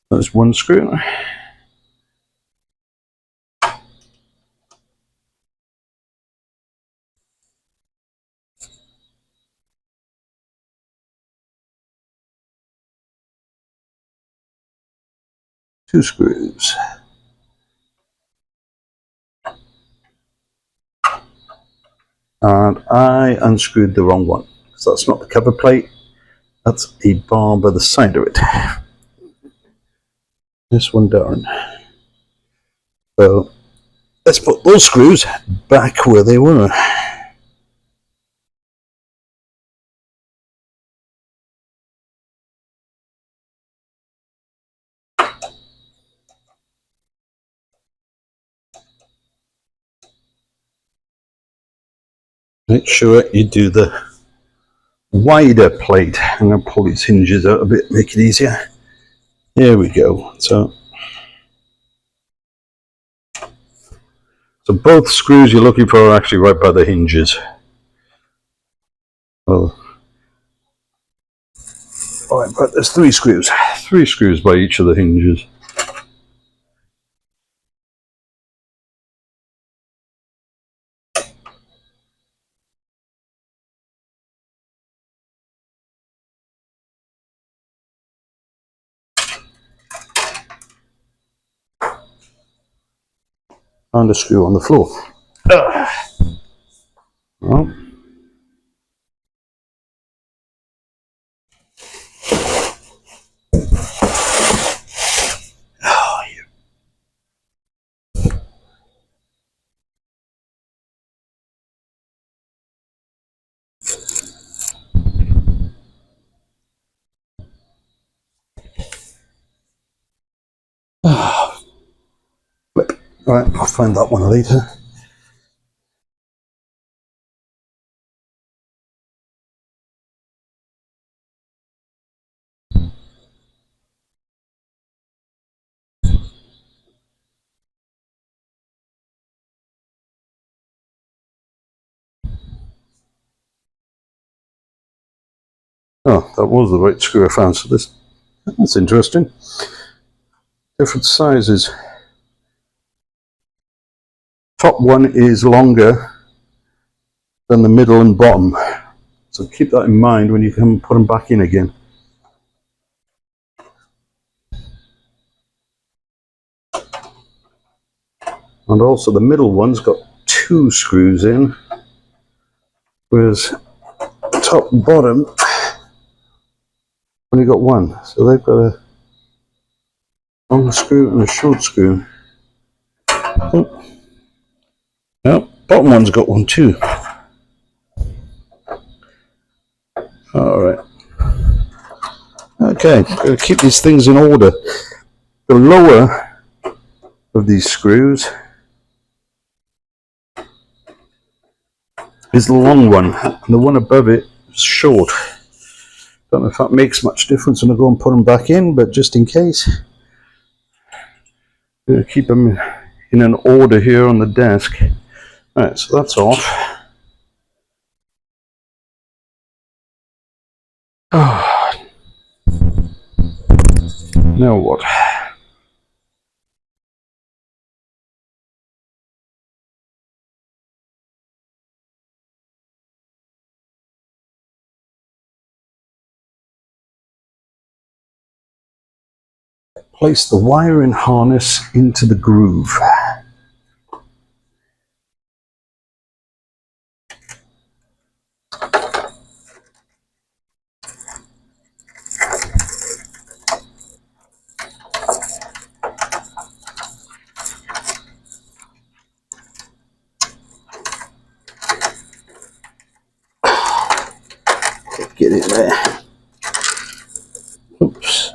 There's one screw. Two screws. And I unscrewed the wrong one. So that's not the cover plate. That's a bar by the side of it. This one down. So let's put those screws back where they were. Make sure you do the wider plate. I'm going to pull these hinges out a bit, make it easier. There we go. So both screws you're looking for are actually right by the hinges. Oh, right, but there's three screws by each of the hinges. And a screw on the floor. Well, flip. Right, I'll find that one later. Oh, that was the right screw I found. So that's interesting. Different sizes. Top one is longer than the middle and bottom. So keep that in mind when you come put them back in again. And also the middle one's got two screws in, whereas top and bottom only got one. So they've got a long screw and a short screw. Oh. No, bottom one's got one too. All right. Okay, gotta keep these things in order. The lower of these screws is the long one, and the one above it is short. Don't know if that makes much difference when I go and put them back in, but just in case, I'm going to keep them in an order here on the desk. Alright, so that's off. Oh. Now what? Place the wiring harness into the groove. Get it there. Oops.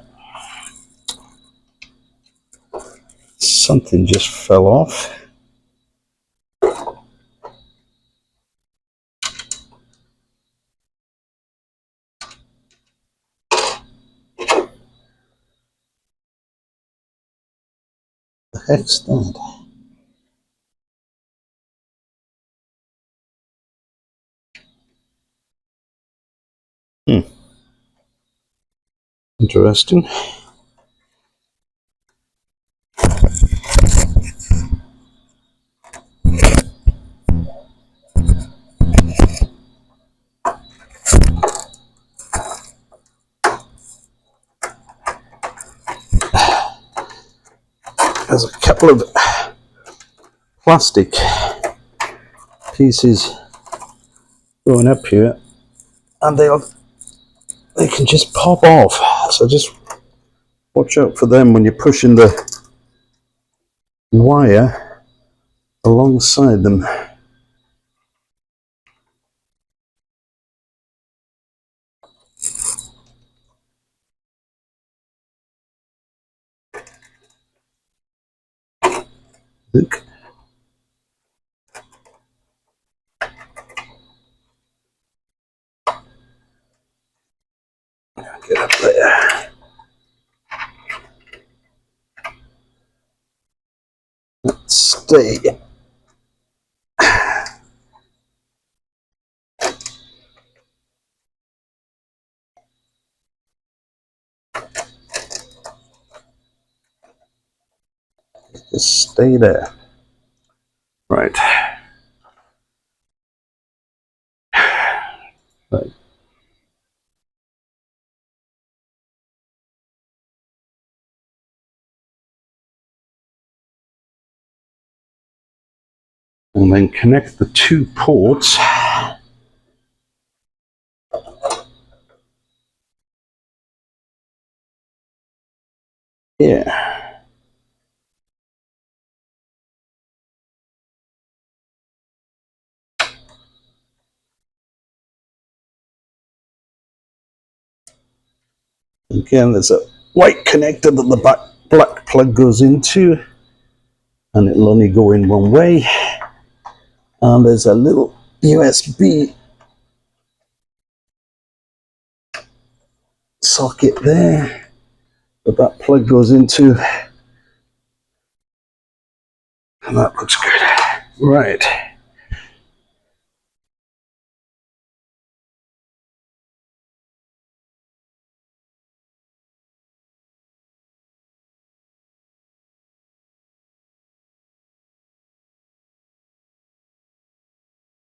Something just fell off. The heck's that? Interesting. There's a couple of plastic pieces going up here, and they can just pop off. So just watch out for them when you're pushing the wire alongside them. Look. Get up there. Let's stay. Just stay there. Right. Right. And then connect the two ports. Here. Again, there's a white connector that the black plug goes into, and it'll only go in one way. And there's a little USB socket there that plug goes into, and that looks good. Right.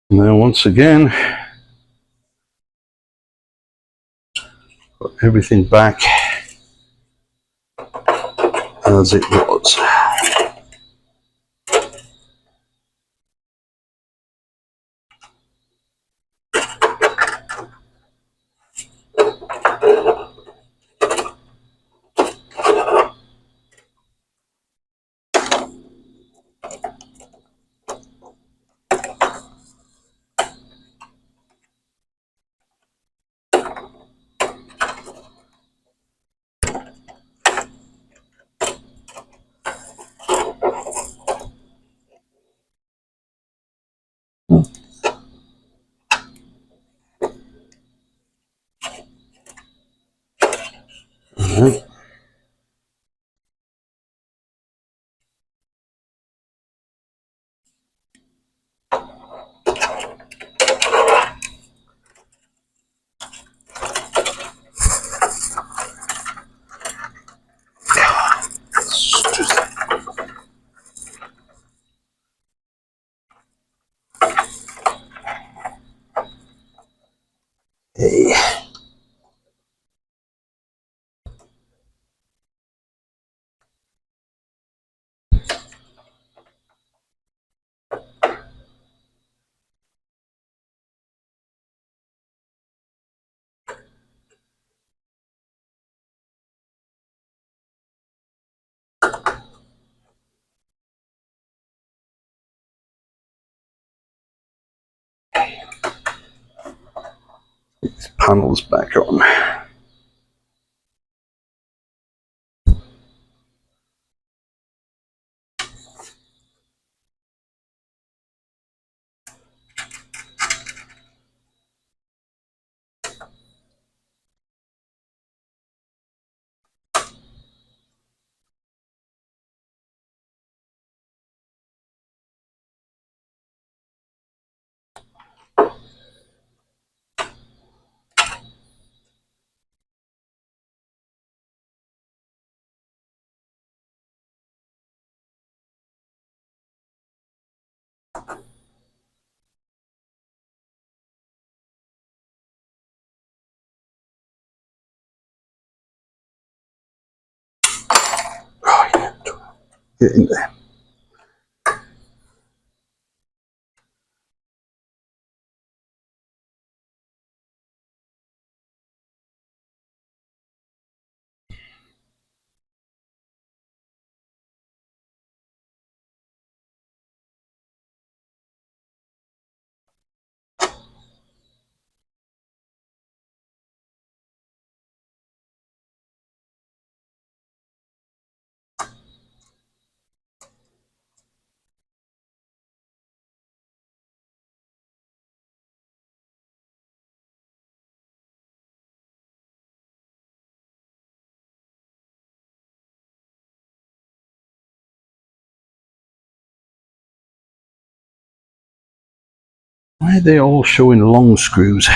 Now once again, put everything back as it was. Right. Hey. These panels back on. Oh, yeah. Get in there. Why are they all showing long screws?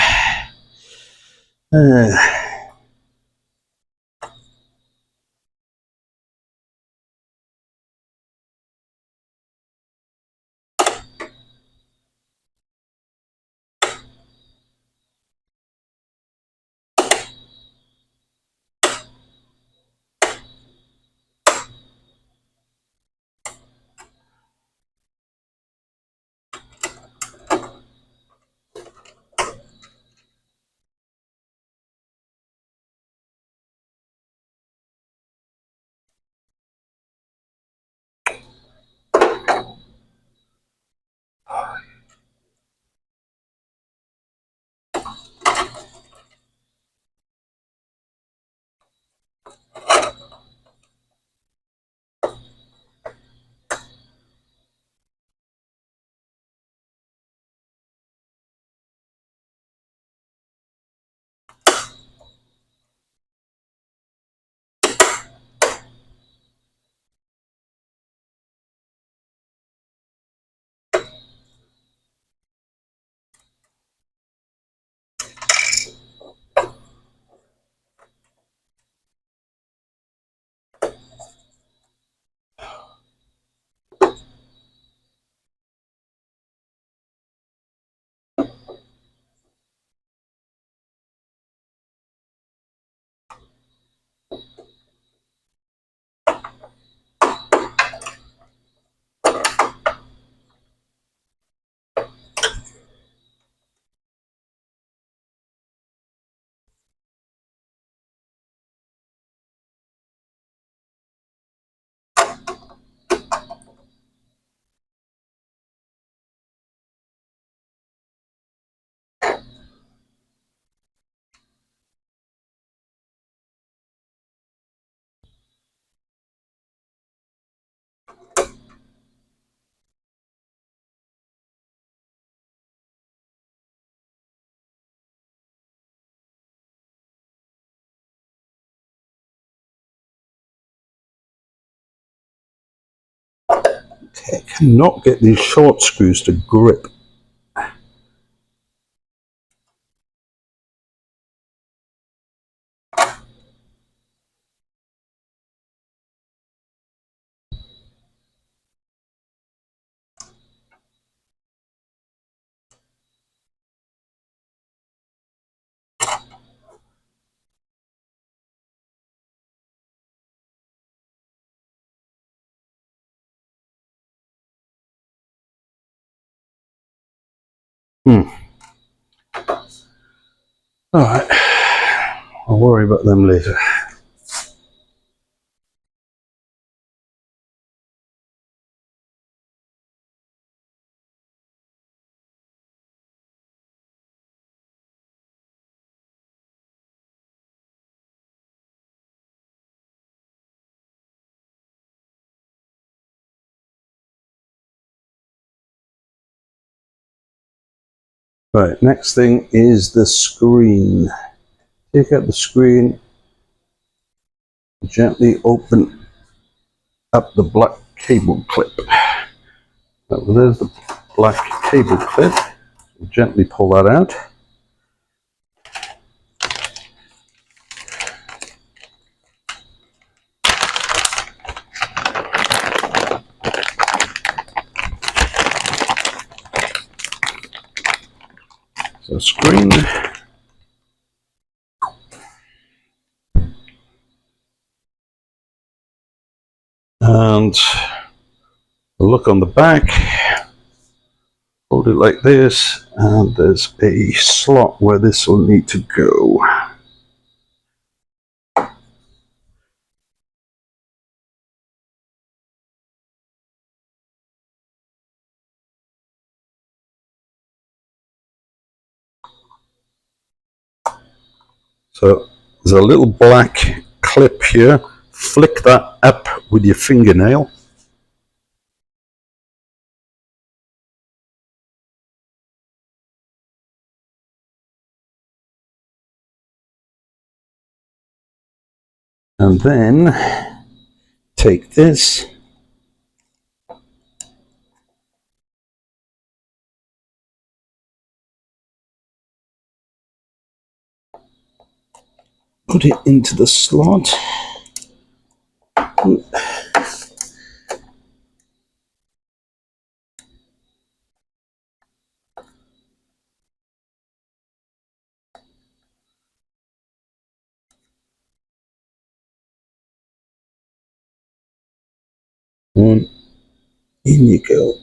I cannot get these short screws to grip. Alright, I'll worry about them later. Right, next thing is the screen. Take out the screen, gently open up the black cable clip. Well, there's the black cable clip. Gently pull that out. So screen. And look on the back. Hold it like this, and there's a slot where this will need to go. So there's a little black clip here. Flick that up with your fingernail. And then take this, put it into the slot. And in you go.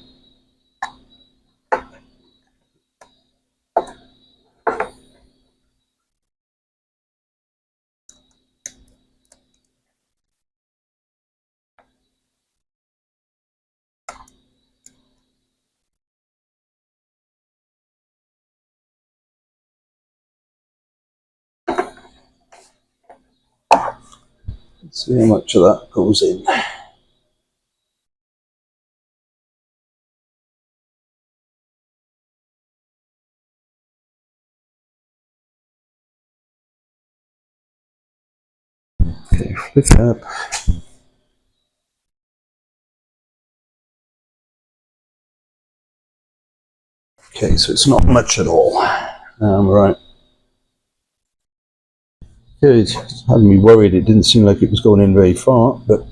Let's see how much of that goes in. Okay, flip it up. Okay, so it's not much at all. Right. Okay, it had me worried. It didn't seem like it was going in very far, but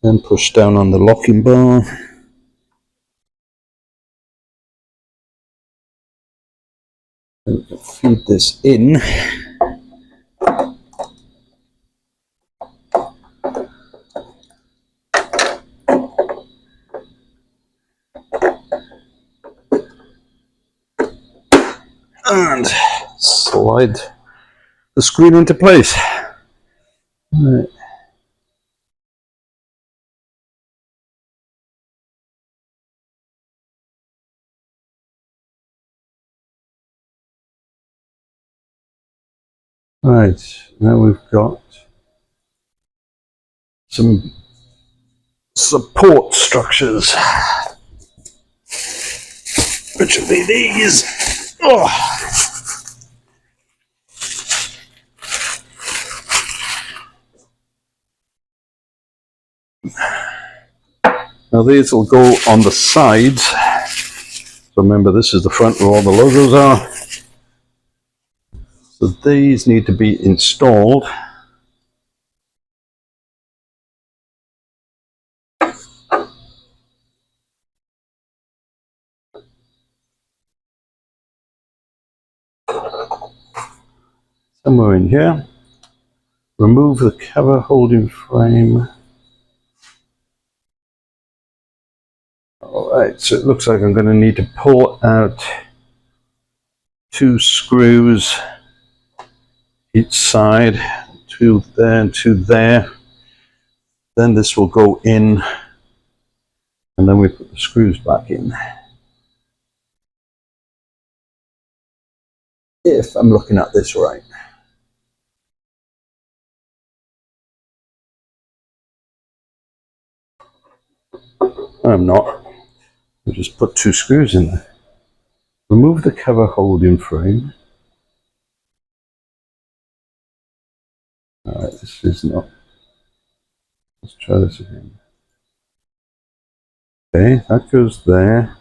then push down on the locking bar. And feed this in. And slide the screen into place. Right. Right, now we've got some support structures, which will be these. Oh. Now these will go on the sides. So remember, this is the front where all the logos are. So these need to be installed. Somewhere in here. Remove the cover holding frame. Alright, so it looks like I'm going to need to pull out 2 screws each side, 2 there and 2 there. Then this will go in, and then we put the screws back in. If I'm looking at this right. I'm not. I'll just put 2 screws in there. Remove the cover holding frame. Alright, this is not. Let's try this again. Okay, that goes there.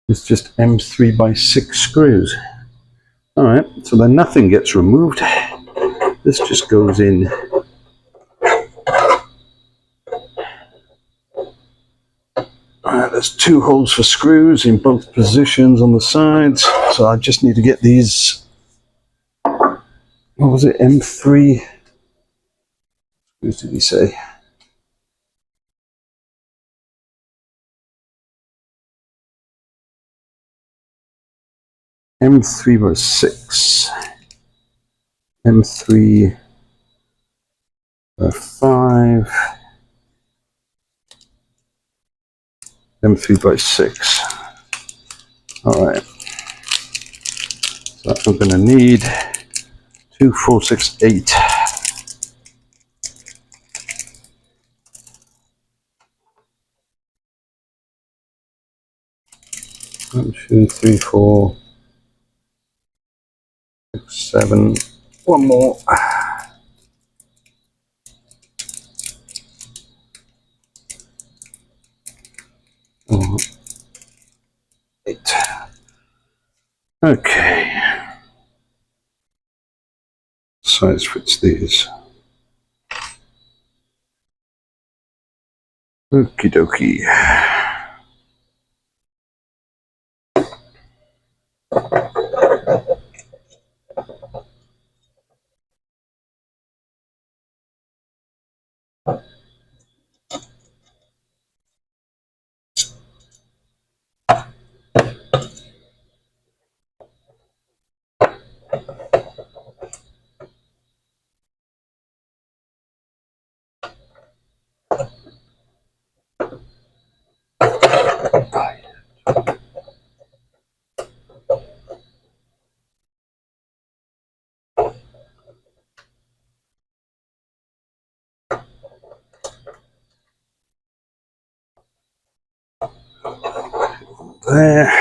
It's just M3 by 6 screws. Alright, so then nothing gets removed. This just goes in. Alright, there's 2 holes for screws in both positions on the sides. So I just need to get these, what was it, M3 screws did he say? M3 by 6. M3 by 5. M3 by 6. Alright. So I'm going to need 2, 4, 6, 8. 1, 2, 3, 4, 6, 7. One more. 8. Okay. Size fits these. Okie dokie. There.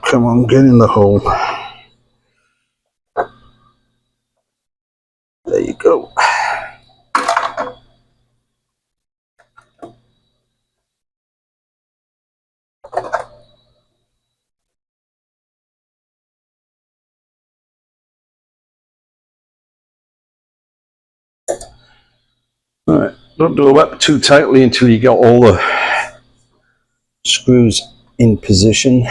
Come on, get in the hole. There you go. Alright, don't do it too tightly until you get all the screws in position.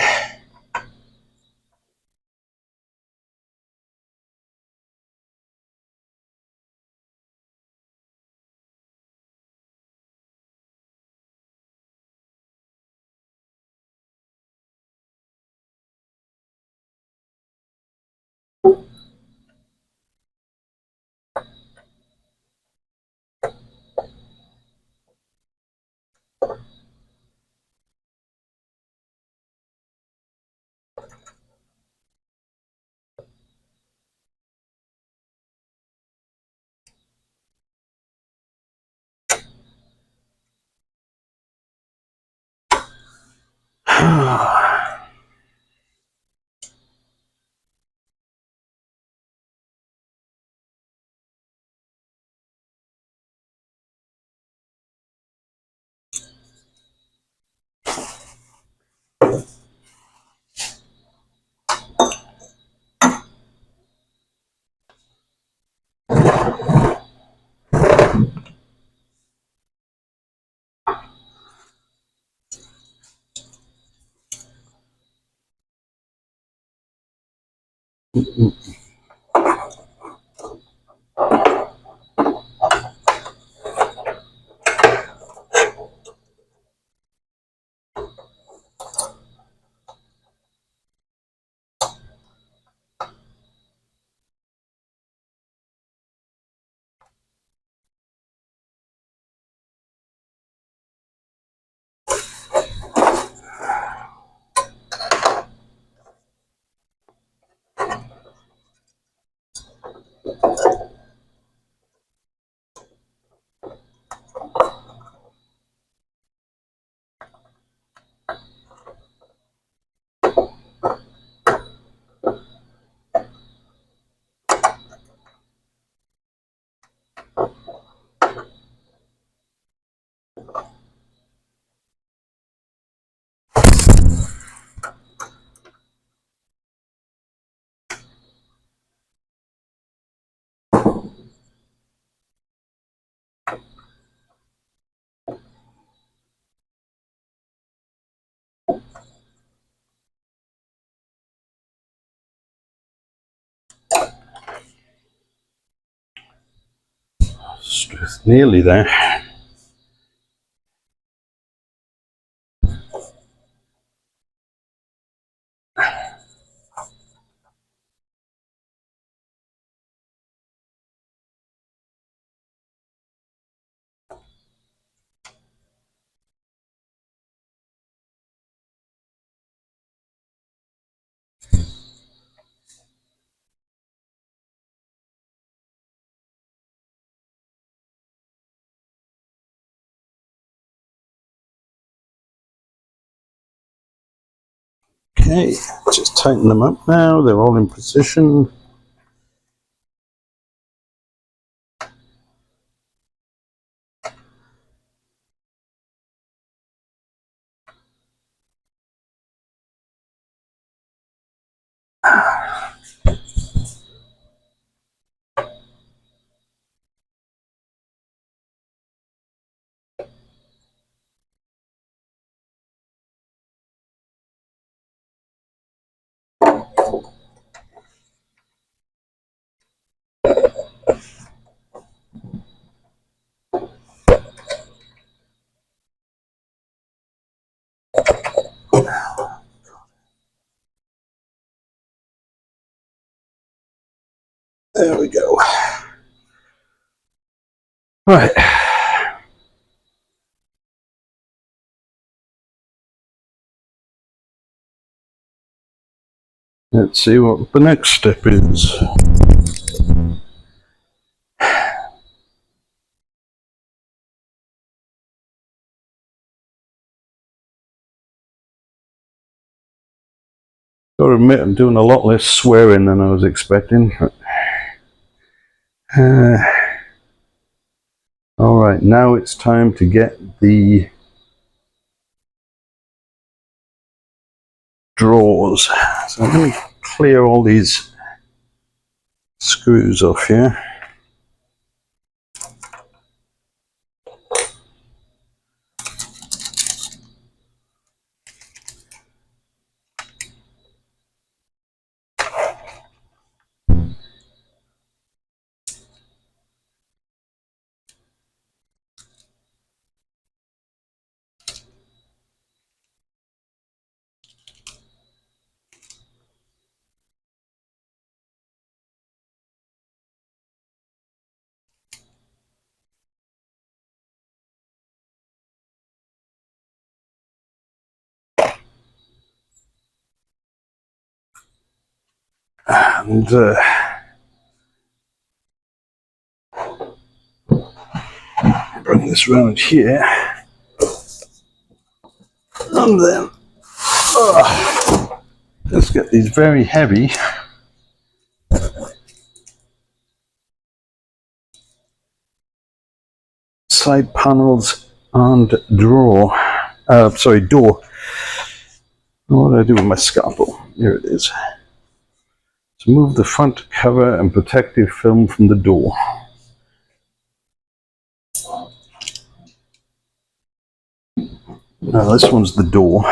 Nearly there. Okay, just tighten them up now. They're all in position. There we go. Right. Let's see what the next step is. Gotta admit, I'm doing a lot less swearing than I was expecting. Alright, now it's time to get the drawers. So let me clear all these screws off here. And bring this round here. And then Let's get these very heavy. Side panels and door. What do I do with my scalpel? Here it is. So move the front cover and protective film from the door. Now this one's the door,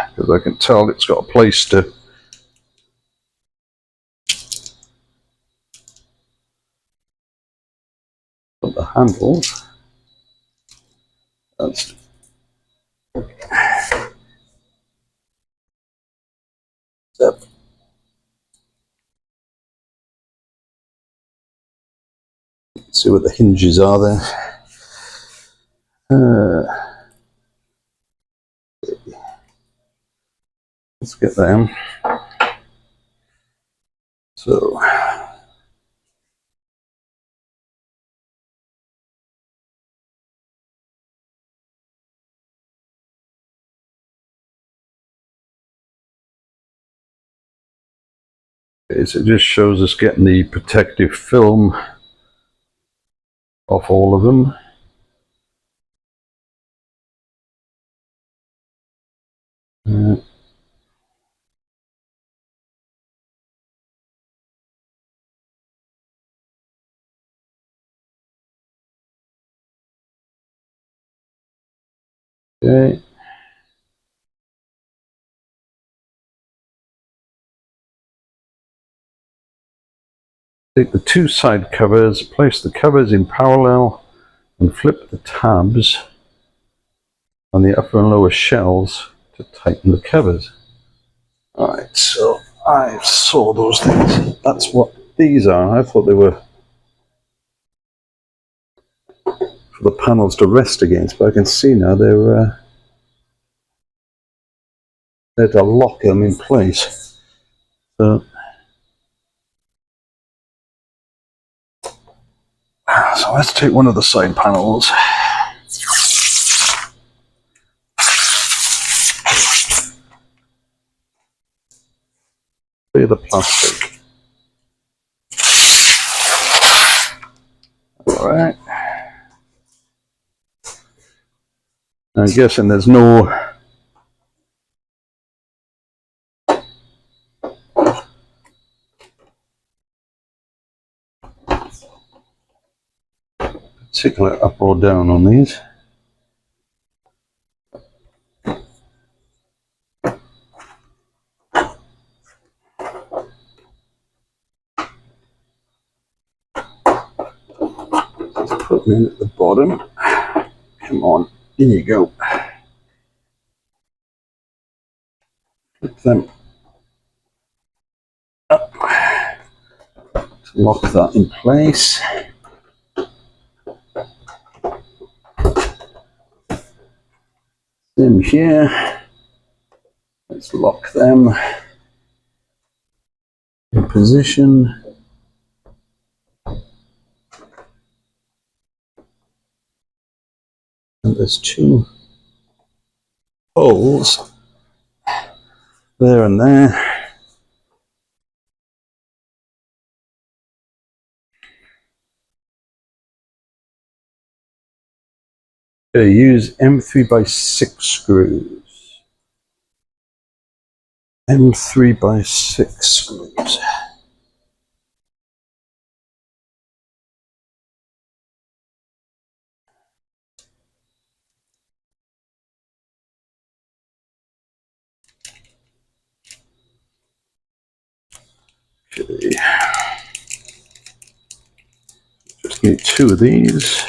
because I can tell it's got a place to put the handles. That's step. See what the hinges are there. Let's get them. So it just shows us getting the protective film off all of them. Okay. Take the two side covers, place the covers in parallel and flip the tabs on the upper and lower shelves to tighten the covers. Alright, so I saw those things. That's what these are. I thought they were for the panels to rest against, but I can see now they're to lock them in place. So let's take one of the side panels. Clear the plastic. Alright. I'm guessing there's no particular up or down on these. Let's put them in at the bottom. Come on, in you go. Flip them up to lock that in place. Same here. Let's lock them in position. And there's two holes there and there. Okay, use M3x6 screws. M3x6 screws. Okay. Just need two of these.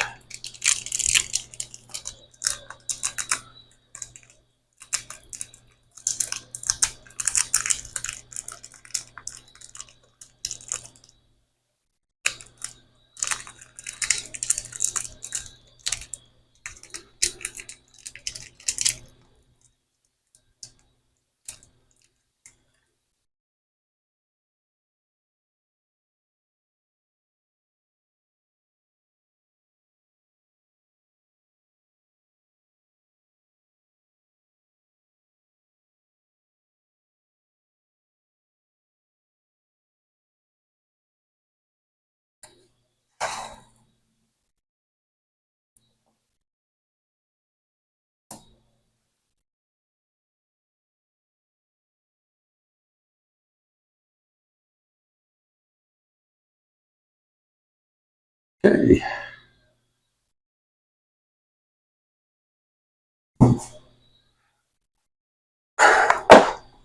Okay.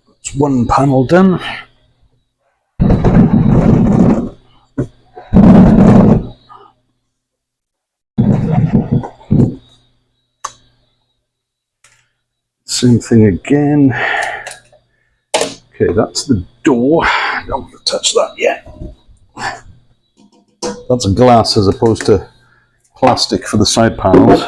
That's one panel done. Same thing again. Okay, that's the door. Don't want to touch that yet. That's glass as opposed to plastic for the side panels.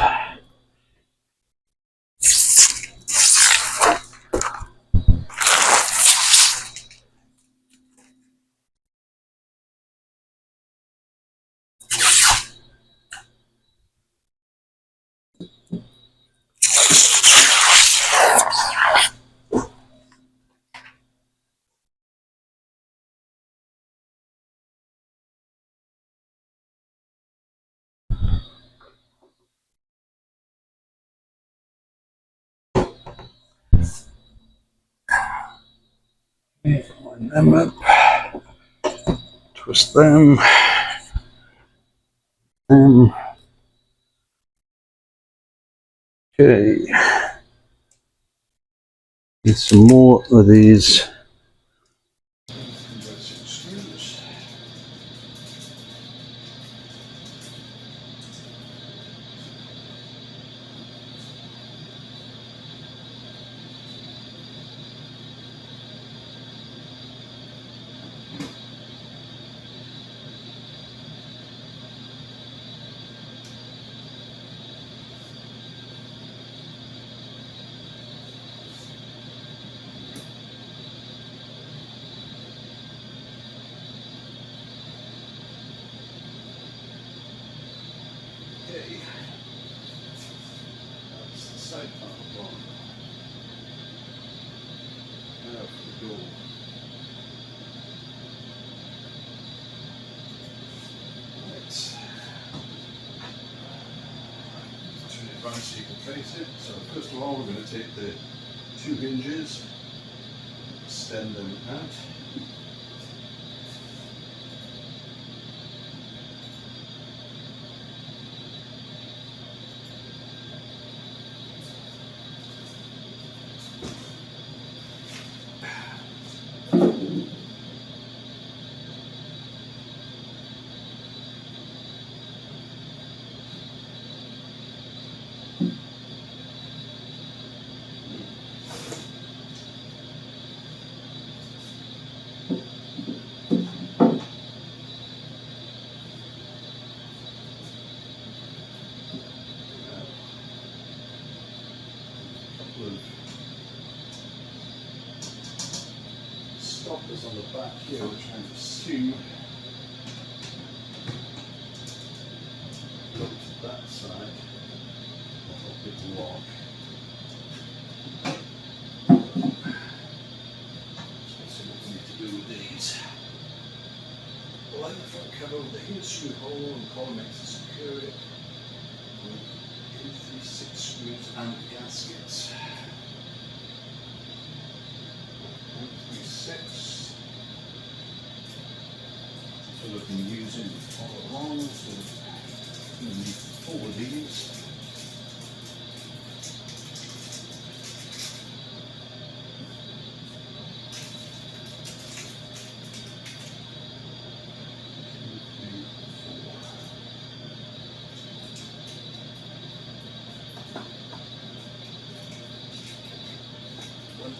Line them up, twist them. Okay. Need some more of these. Okay. That's the side panel gone. Now for the door. Right. Turn it around so you can place it. So first of all, we're going to take the two hinges, extend them out. Stoppers on the back here, we're trying to assume go to that side, that'll be the lock. So let's see what we need to do with these. Line the front cover with the hinge screw hole and column X to secure it with in-3/6 screws and gaskets. 136. So we've been using all along, so we need 4 of these.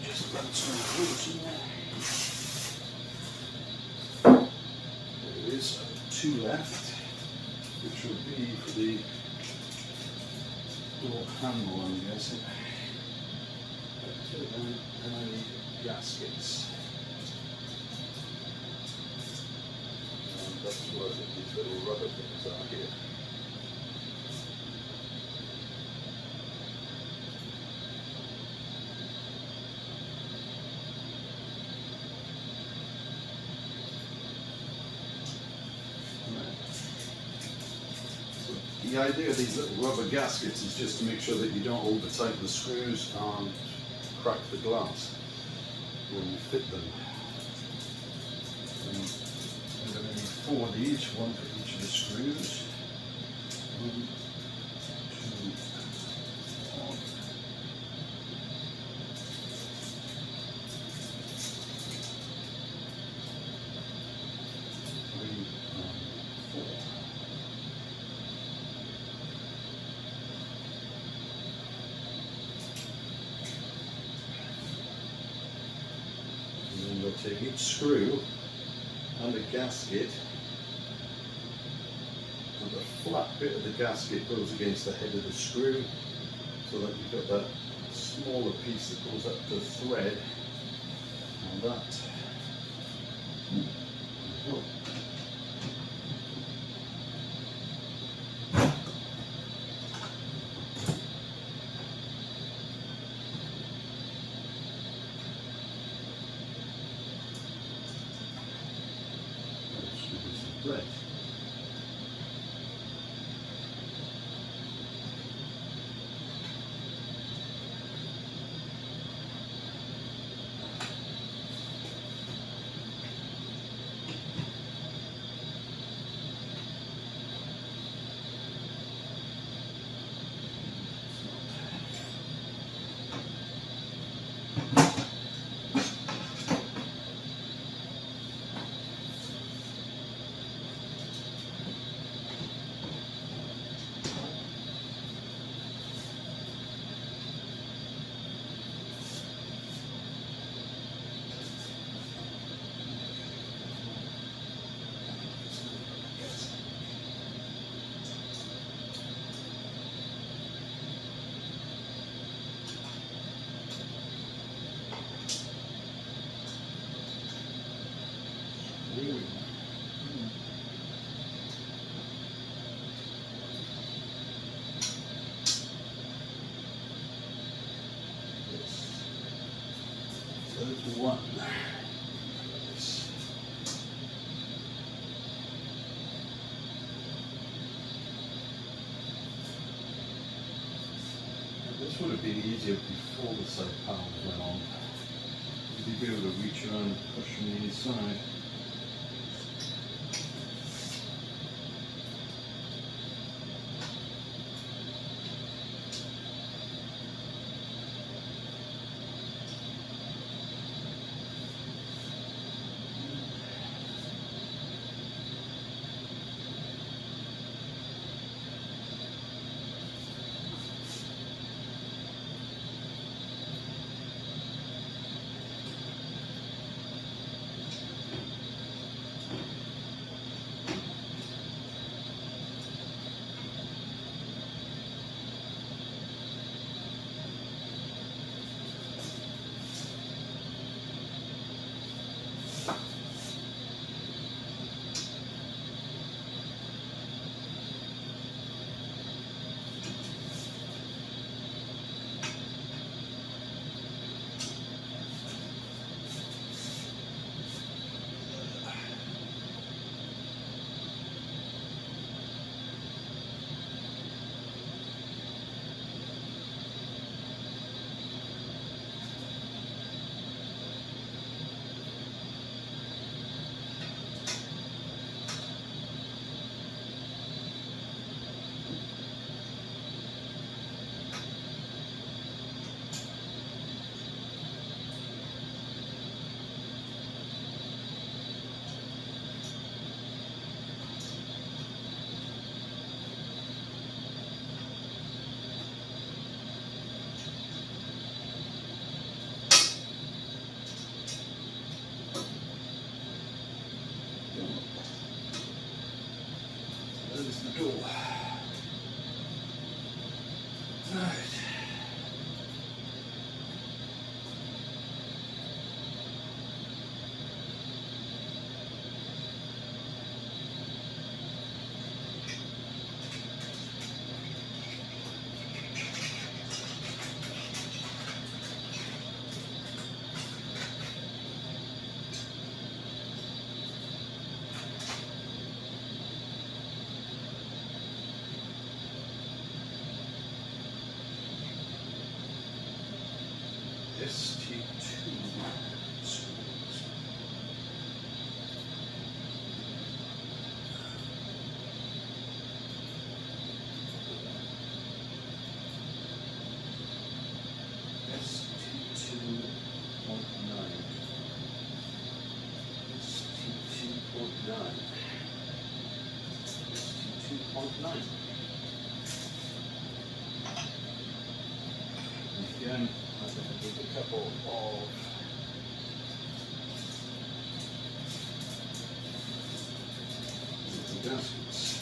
Just run some holes in there. There is 2 left, which will be for the little handle, I'm guessing. And I need gaskets. And that's where these little rubber things are here. The idea of these little rubber gaskets is just to make sure that you don't over tighten the screws and crack the glass when you fit them. And I'm going to need 4 of each, 1 for each of the screws. And then we'll take each screw and a gasket, and the flat bit of the gasket goes against the head of the screw, so that you've got that smaller piece that goes up to the thread, and that. Thread. There's one. This would have been easier before the side panels went on. You'd be able to reach around and push from the inside. There's the door. Right. 0.9. Again, I'm going to do a couple of adjustments.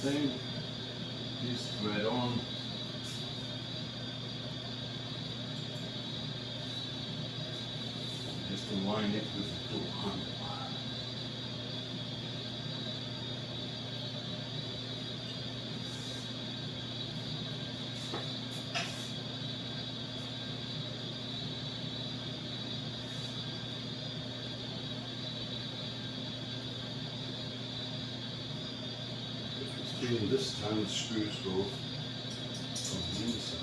Same thing, use thread on. Just align it with the door handle. This time the screws go on the inside.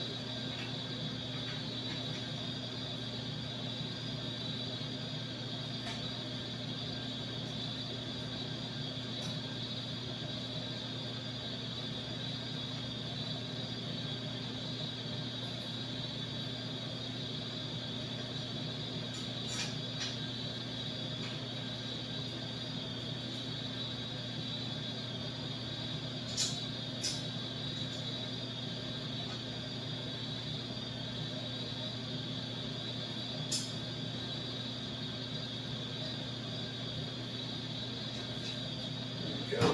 Go.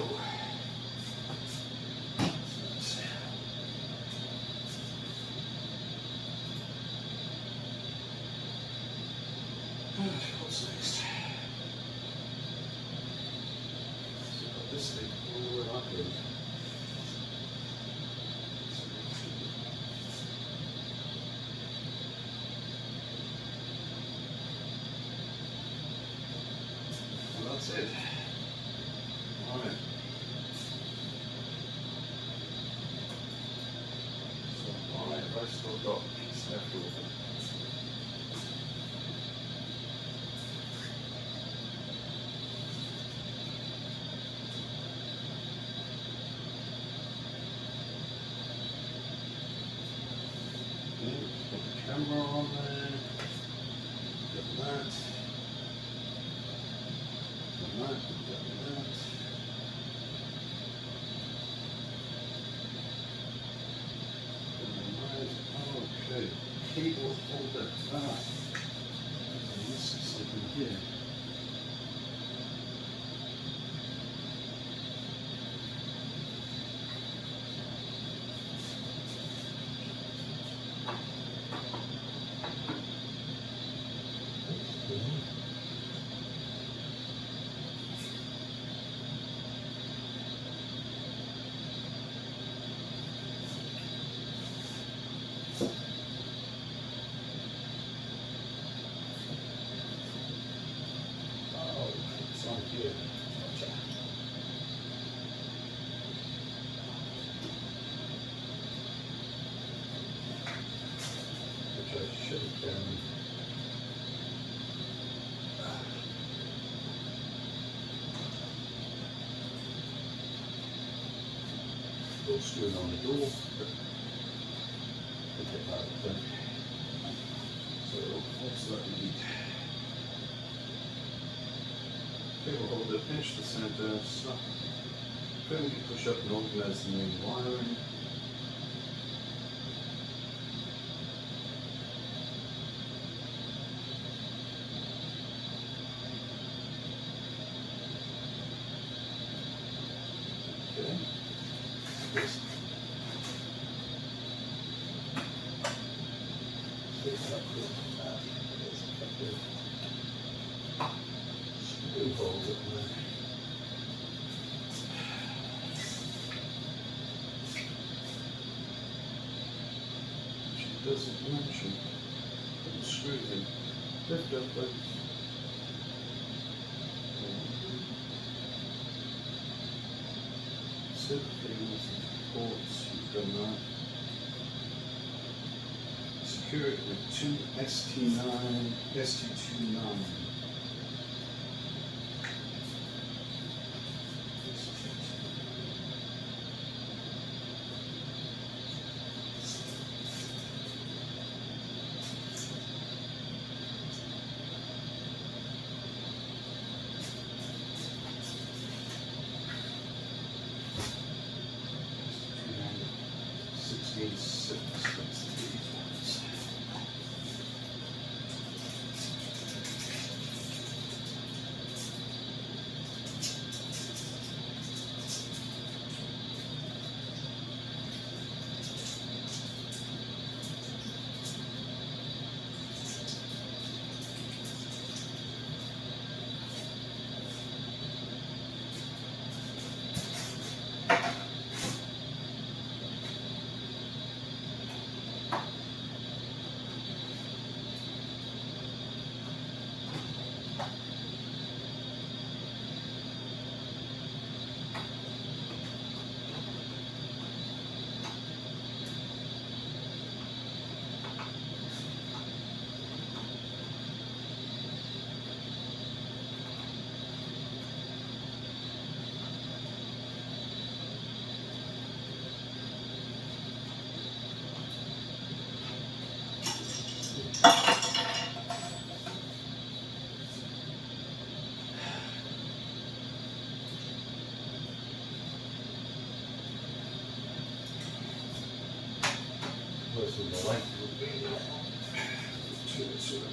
What's next? So got this thing. Where that goes. Well, that's it. Alright. So, alright, I've still got a piece left over. Okay, put the camera on there. Get that. Get that. Get that. Okay, cable holder. This is something here. Here. Gotcha. Which I should have done. Go screw on the door. Look at that thing. So what's that need? Cable holder, pinch the center, stop. Firmly push up and organize the main wiring. Okay. This. Take that. Screw holes up there. She doesn't mention putting screws in. Lift up, please. Set cables into ports, you've done that. Secure it with two ST9, ST29. ST29, 16.6, that's these ones. Where's the light? To this one.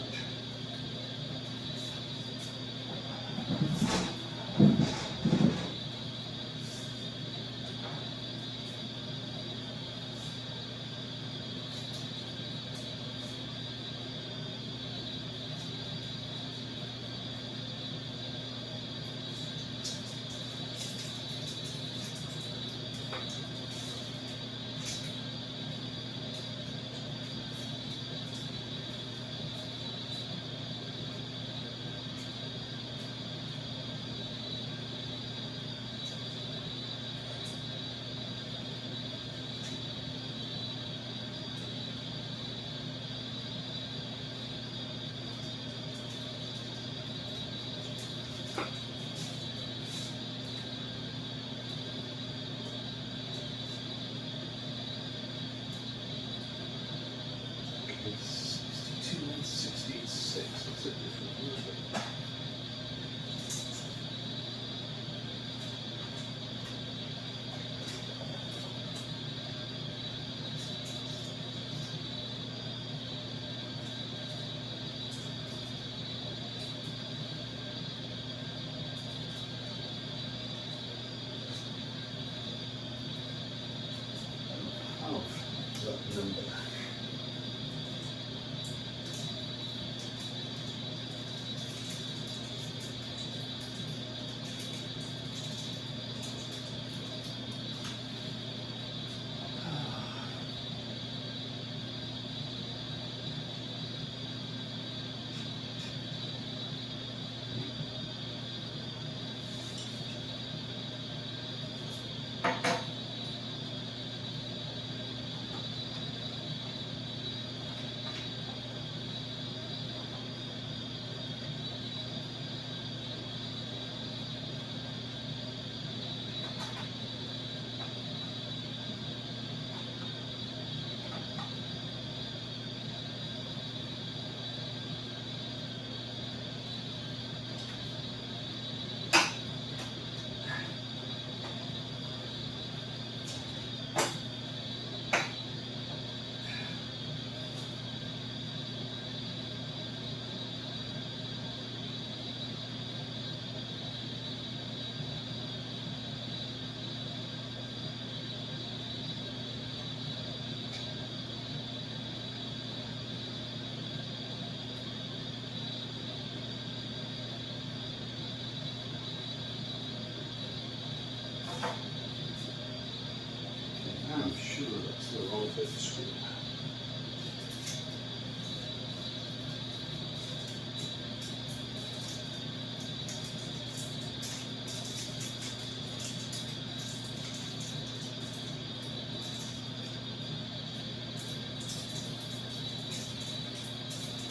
bit of screw.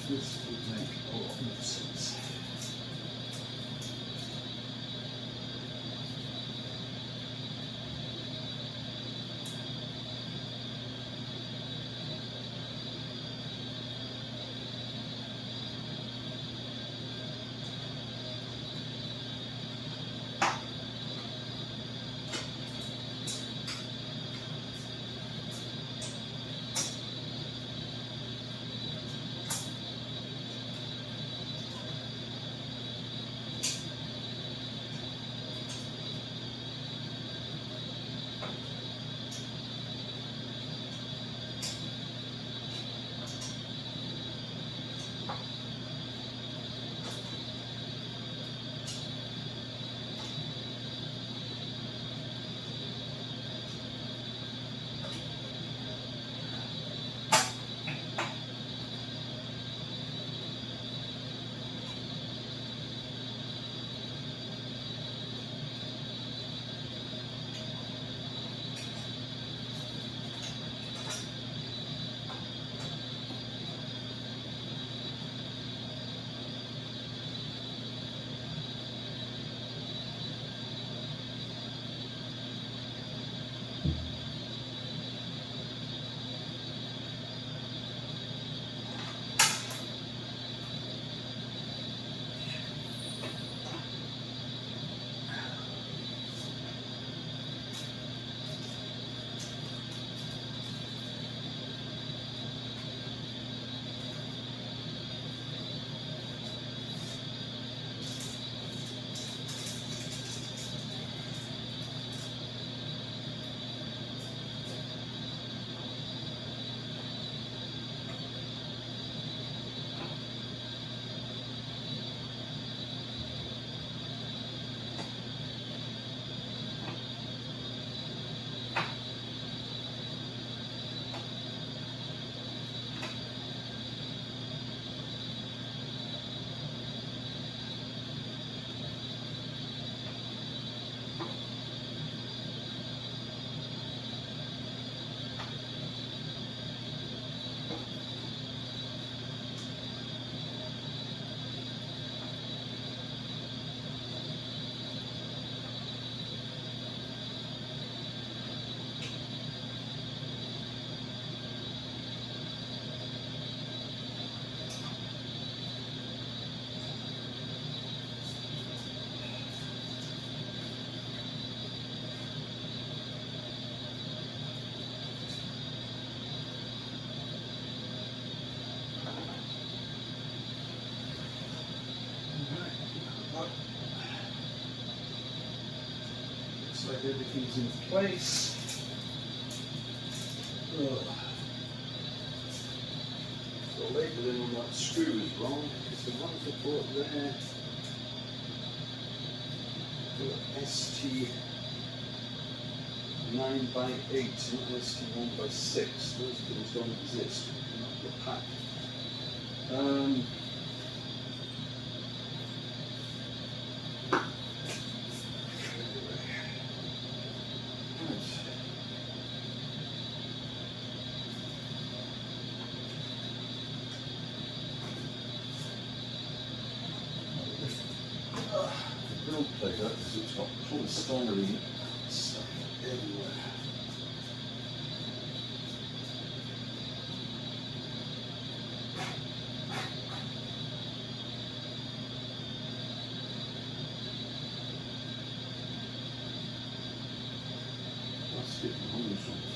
This would make a lot more sense. Looks like everything's in place. Ugh. The labelling on that screw is wrong because the ones I bought there were ST 9x8, not ST 1x6. Those things don't exist. They're not the pack. Real pleasure because it's got polystyrene stuff everywhere. Plastic nozzles.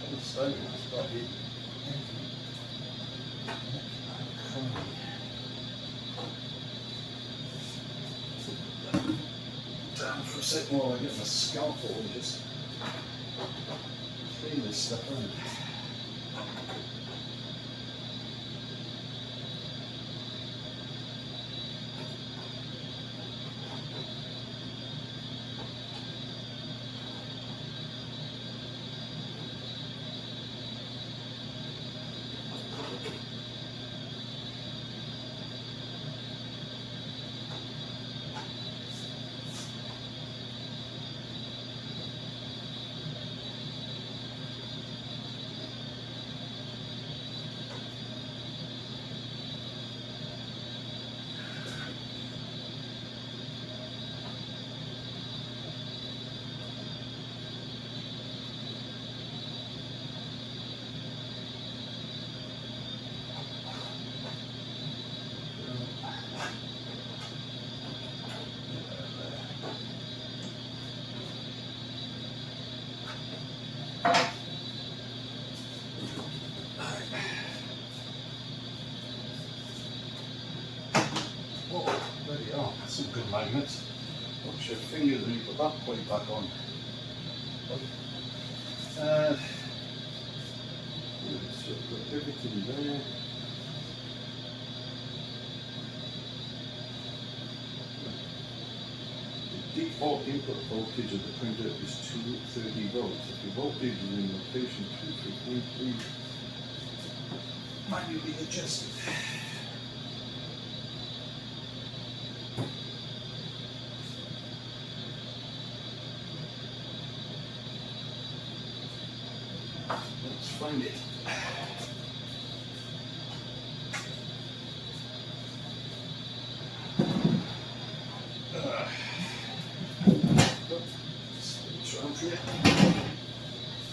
Polystyrene, that's got it. Down for a second while I get my scalpel and just clean this stuff out. Oh, there you are. That's some good magnets. Watch your fingers when you put that plate back on. So we've got everything there. The default input voltage of the printer is 230 volts. If your voltage is in location 215, please manually adjust it. Let's find it.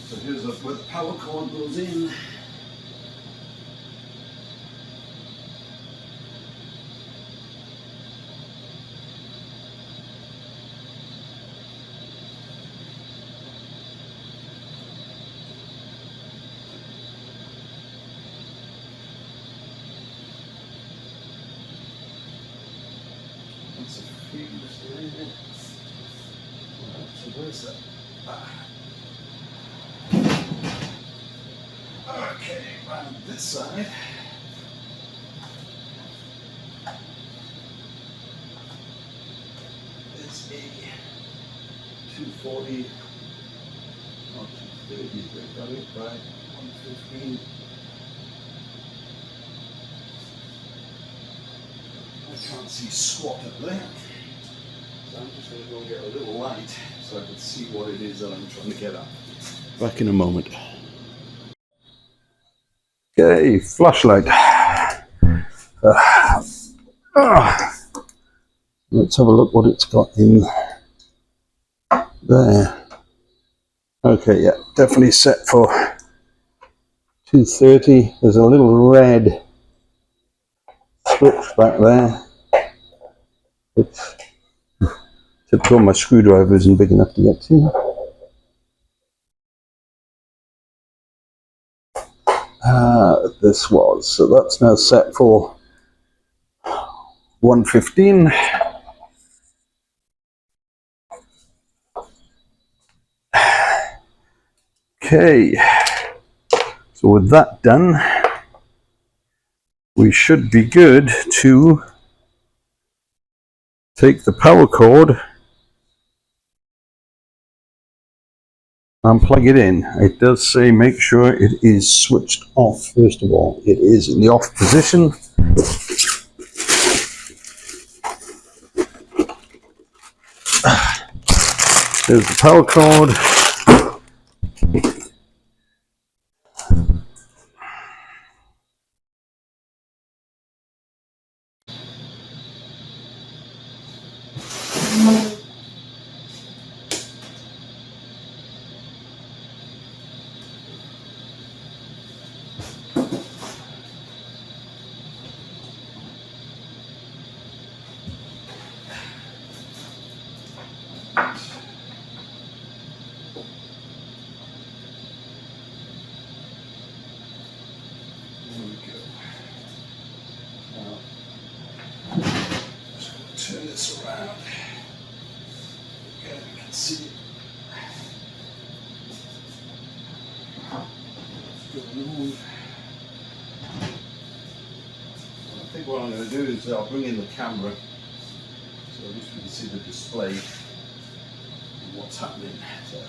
So here's where the power cord goes in. That's a fuse there. So where's that? Okay, round this side. There's a 240 or 230, they got it by 115. I can't see squat up there. So I'm just going to go and get a little light so I can see what it is that I'm trying to get at. Back in a moment. Okay, flashlight. Let's have a look what it's got in there. Okay, yeah, definitely set for 230. There's a little red switch back there. It's typical, my screwdriver isn't big enough to get to. This was, so that's now set for 115. Okay, so with that done, we should be good to take the power cord and plug it in. It does say make sure it is switched off first of all. It is in the off position. There's the power cord. Turn this around. Okay, you can see it. think what I'm going to do is I'll bring in the camera so at least we can see the display and what's happening. So.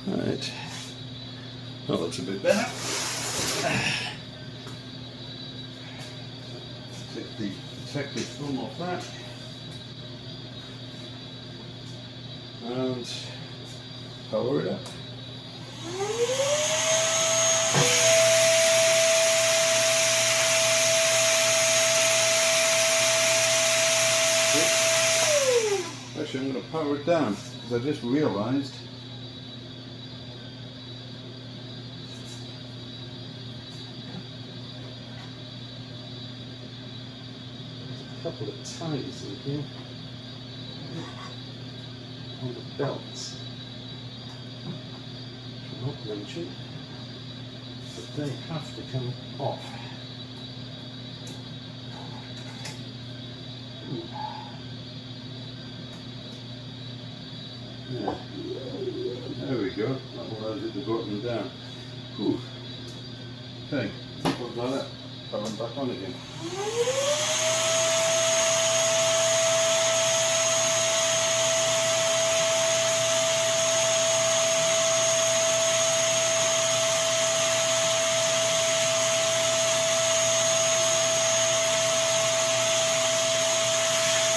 Right, that looks a bit better. Take the protective film off that and power it up. Actually, I'm going to power it down because I just realised a couple of ties in here on the belts. Should not mention, but they have to come off. Yeah. There we go. That allows it to go up and down. Whew. Okay, what about that? Power them back on again.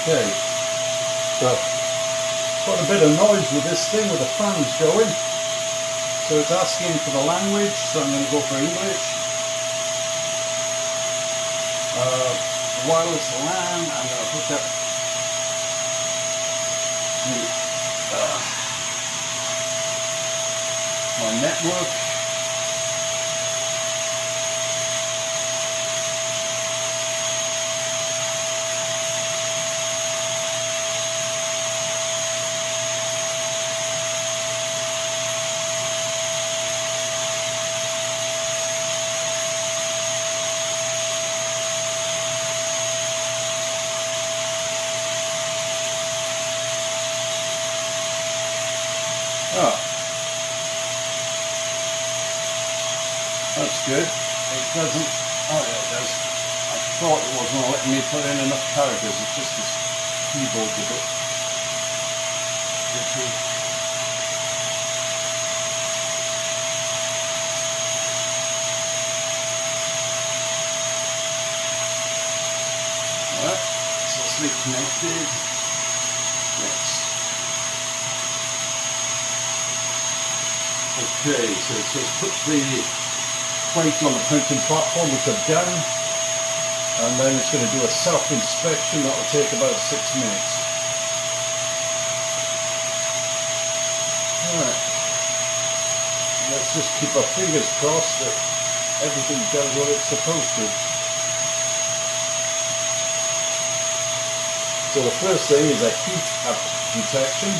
Okay, so got a bit of noise with this thing with the fans going, so it's asking for the language, so I'm going to go for English. Wireless LAN, I'm going to hook up to my network. Oh, that's good. It doesn't. Oh, yeah, it does. I thought it wasn't letting me put in enough characters. It's just this keyboard's a bit tricky. Alright, so let's be connected. Next. Okay, so it says put the plate on the printing platform, which I've done, and then it's going to do a self-inspection. That will take about 6 minutes. Alright, let's just keep our fingers crossed that everything does what it's supposed to. So the first thing is a heat up detection.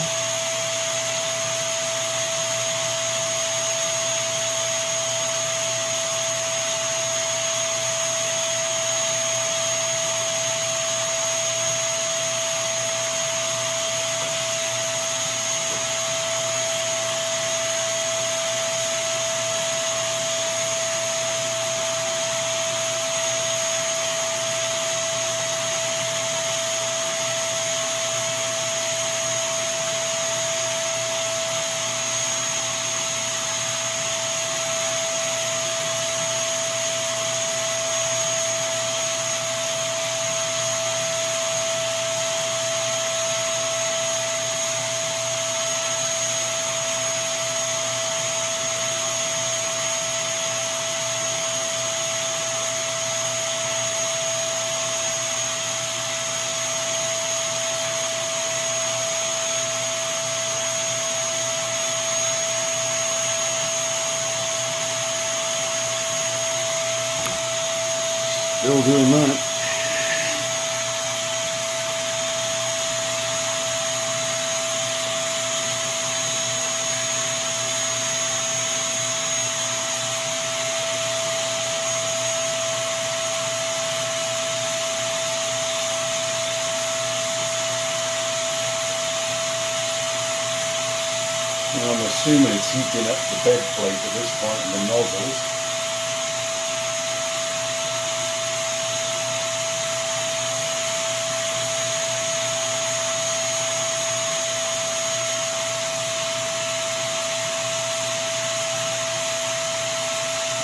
Still doing that. assuming it's heating up the bed plate at this point and the nozzles.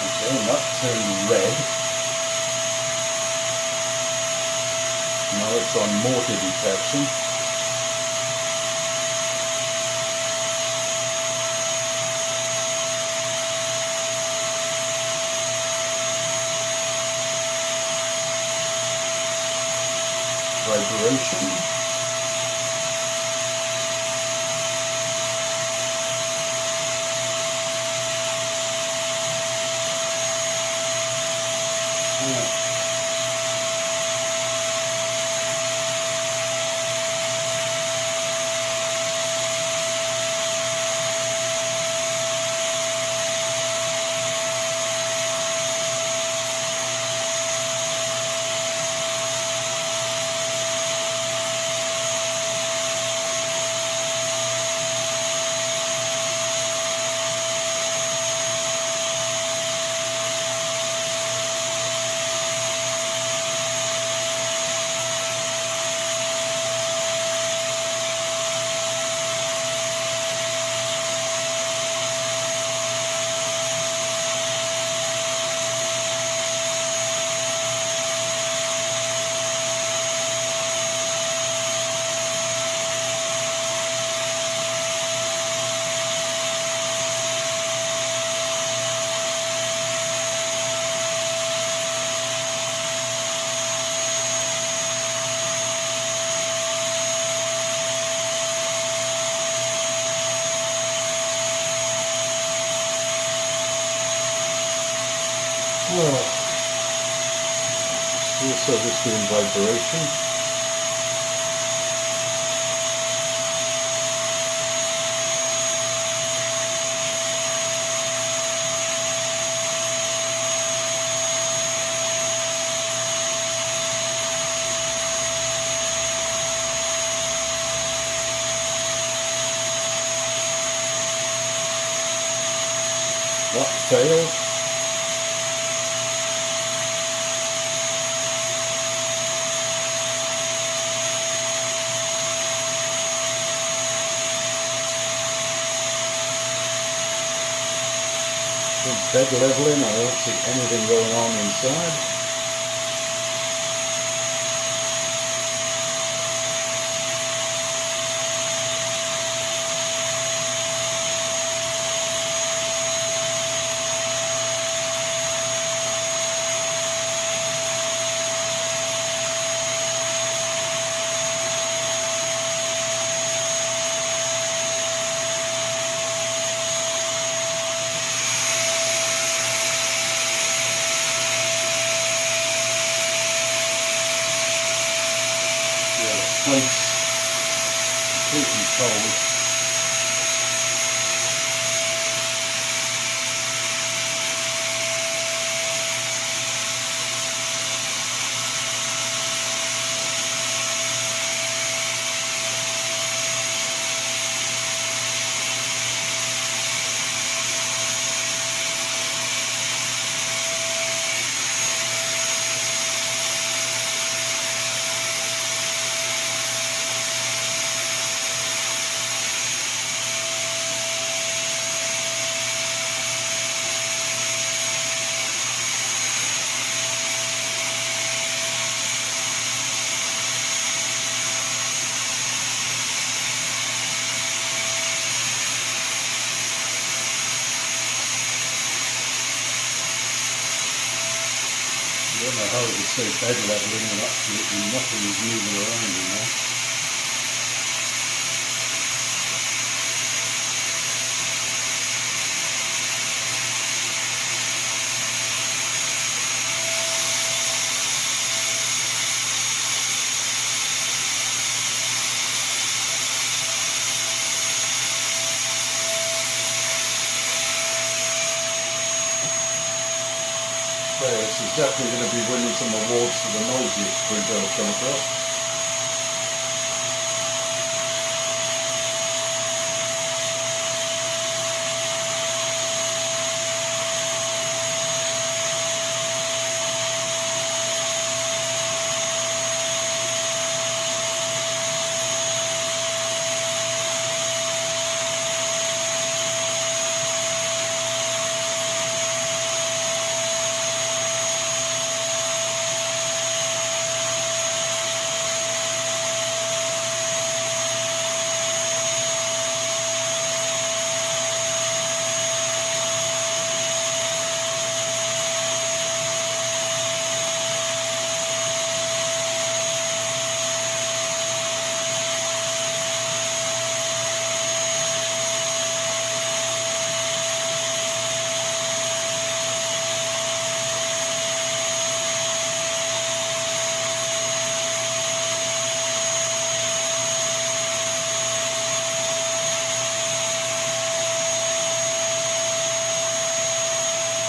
Okay, and that turned red. Now it's on motor detection. Vibration. Also just doing vibration. That failed. Bed leveling, I don't see anything going on inside. Plates completely cold. I don't know how it would say bed leveling when absolutely nothing is moving around in there. This is definitely going to be winning some awards for the noisiest printer I've come across.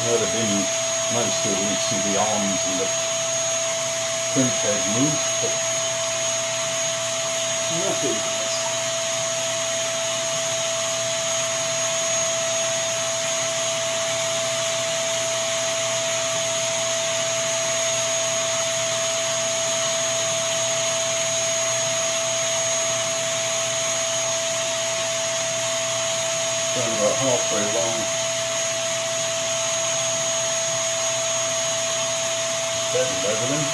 That would have been nice to at least see the arms and the print head move, but nothing. Done about halfway along. Bed leveling.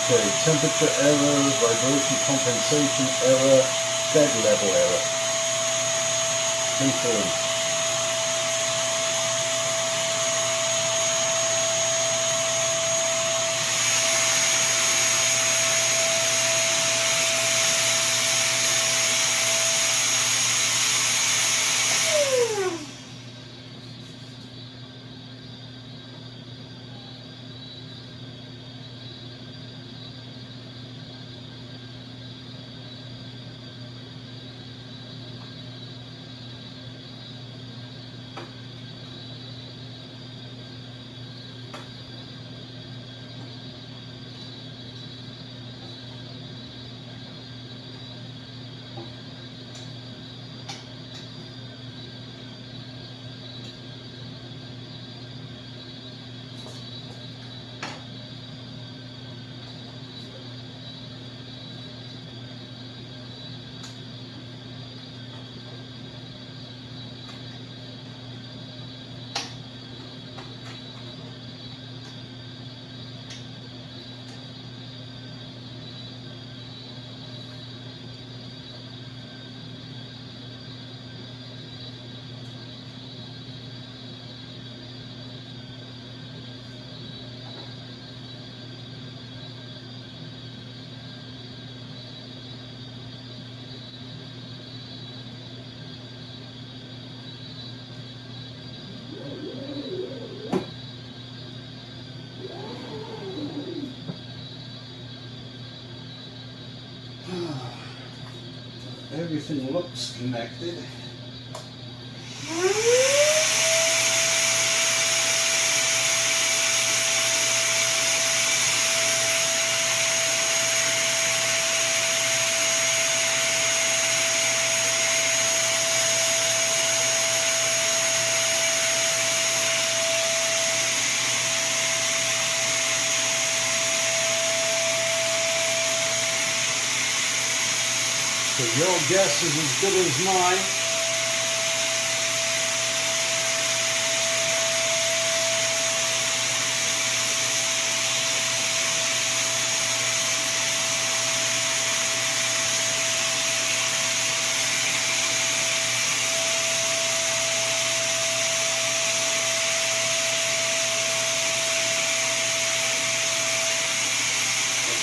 Okay, temperature error, vibration compensation error, bed level error. Confirm. Everything looks connected. So your guess is as good as mine.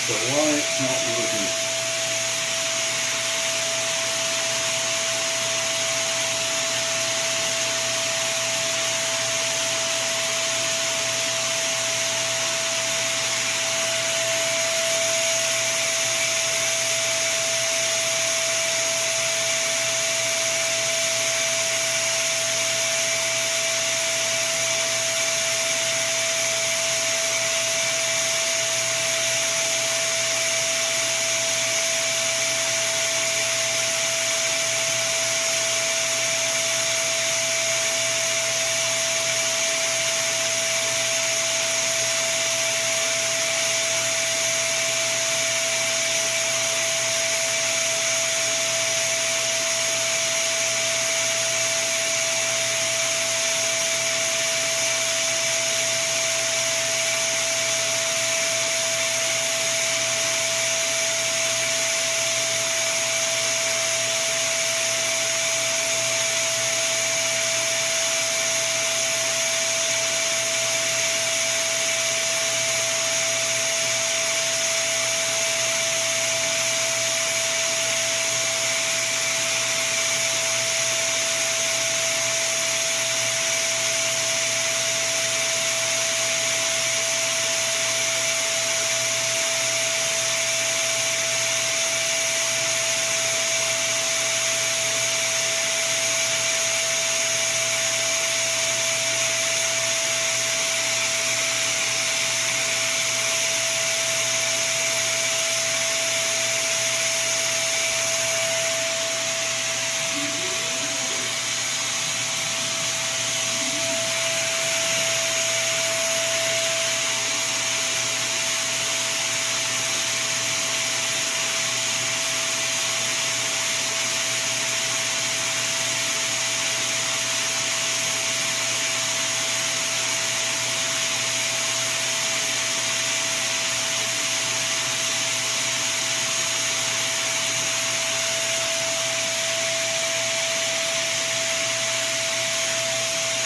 So why it's not working?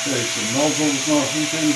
There's the nozzles not heating.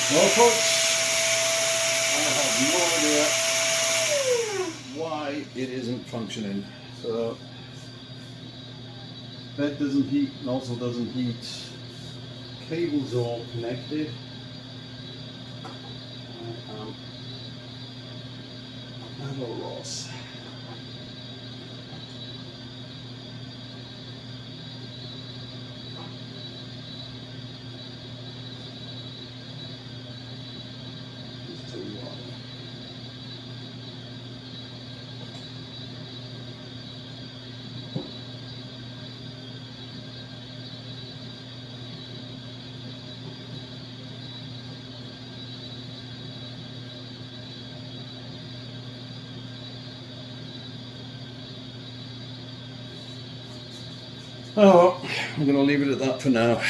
Well folks, I have no idea why it isn't functioning. So, bed doesn't heat, nozzle doesn't heat, cables are all connected. At a loss. It's too wide. Oh well, I'm going to leave it at that for now.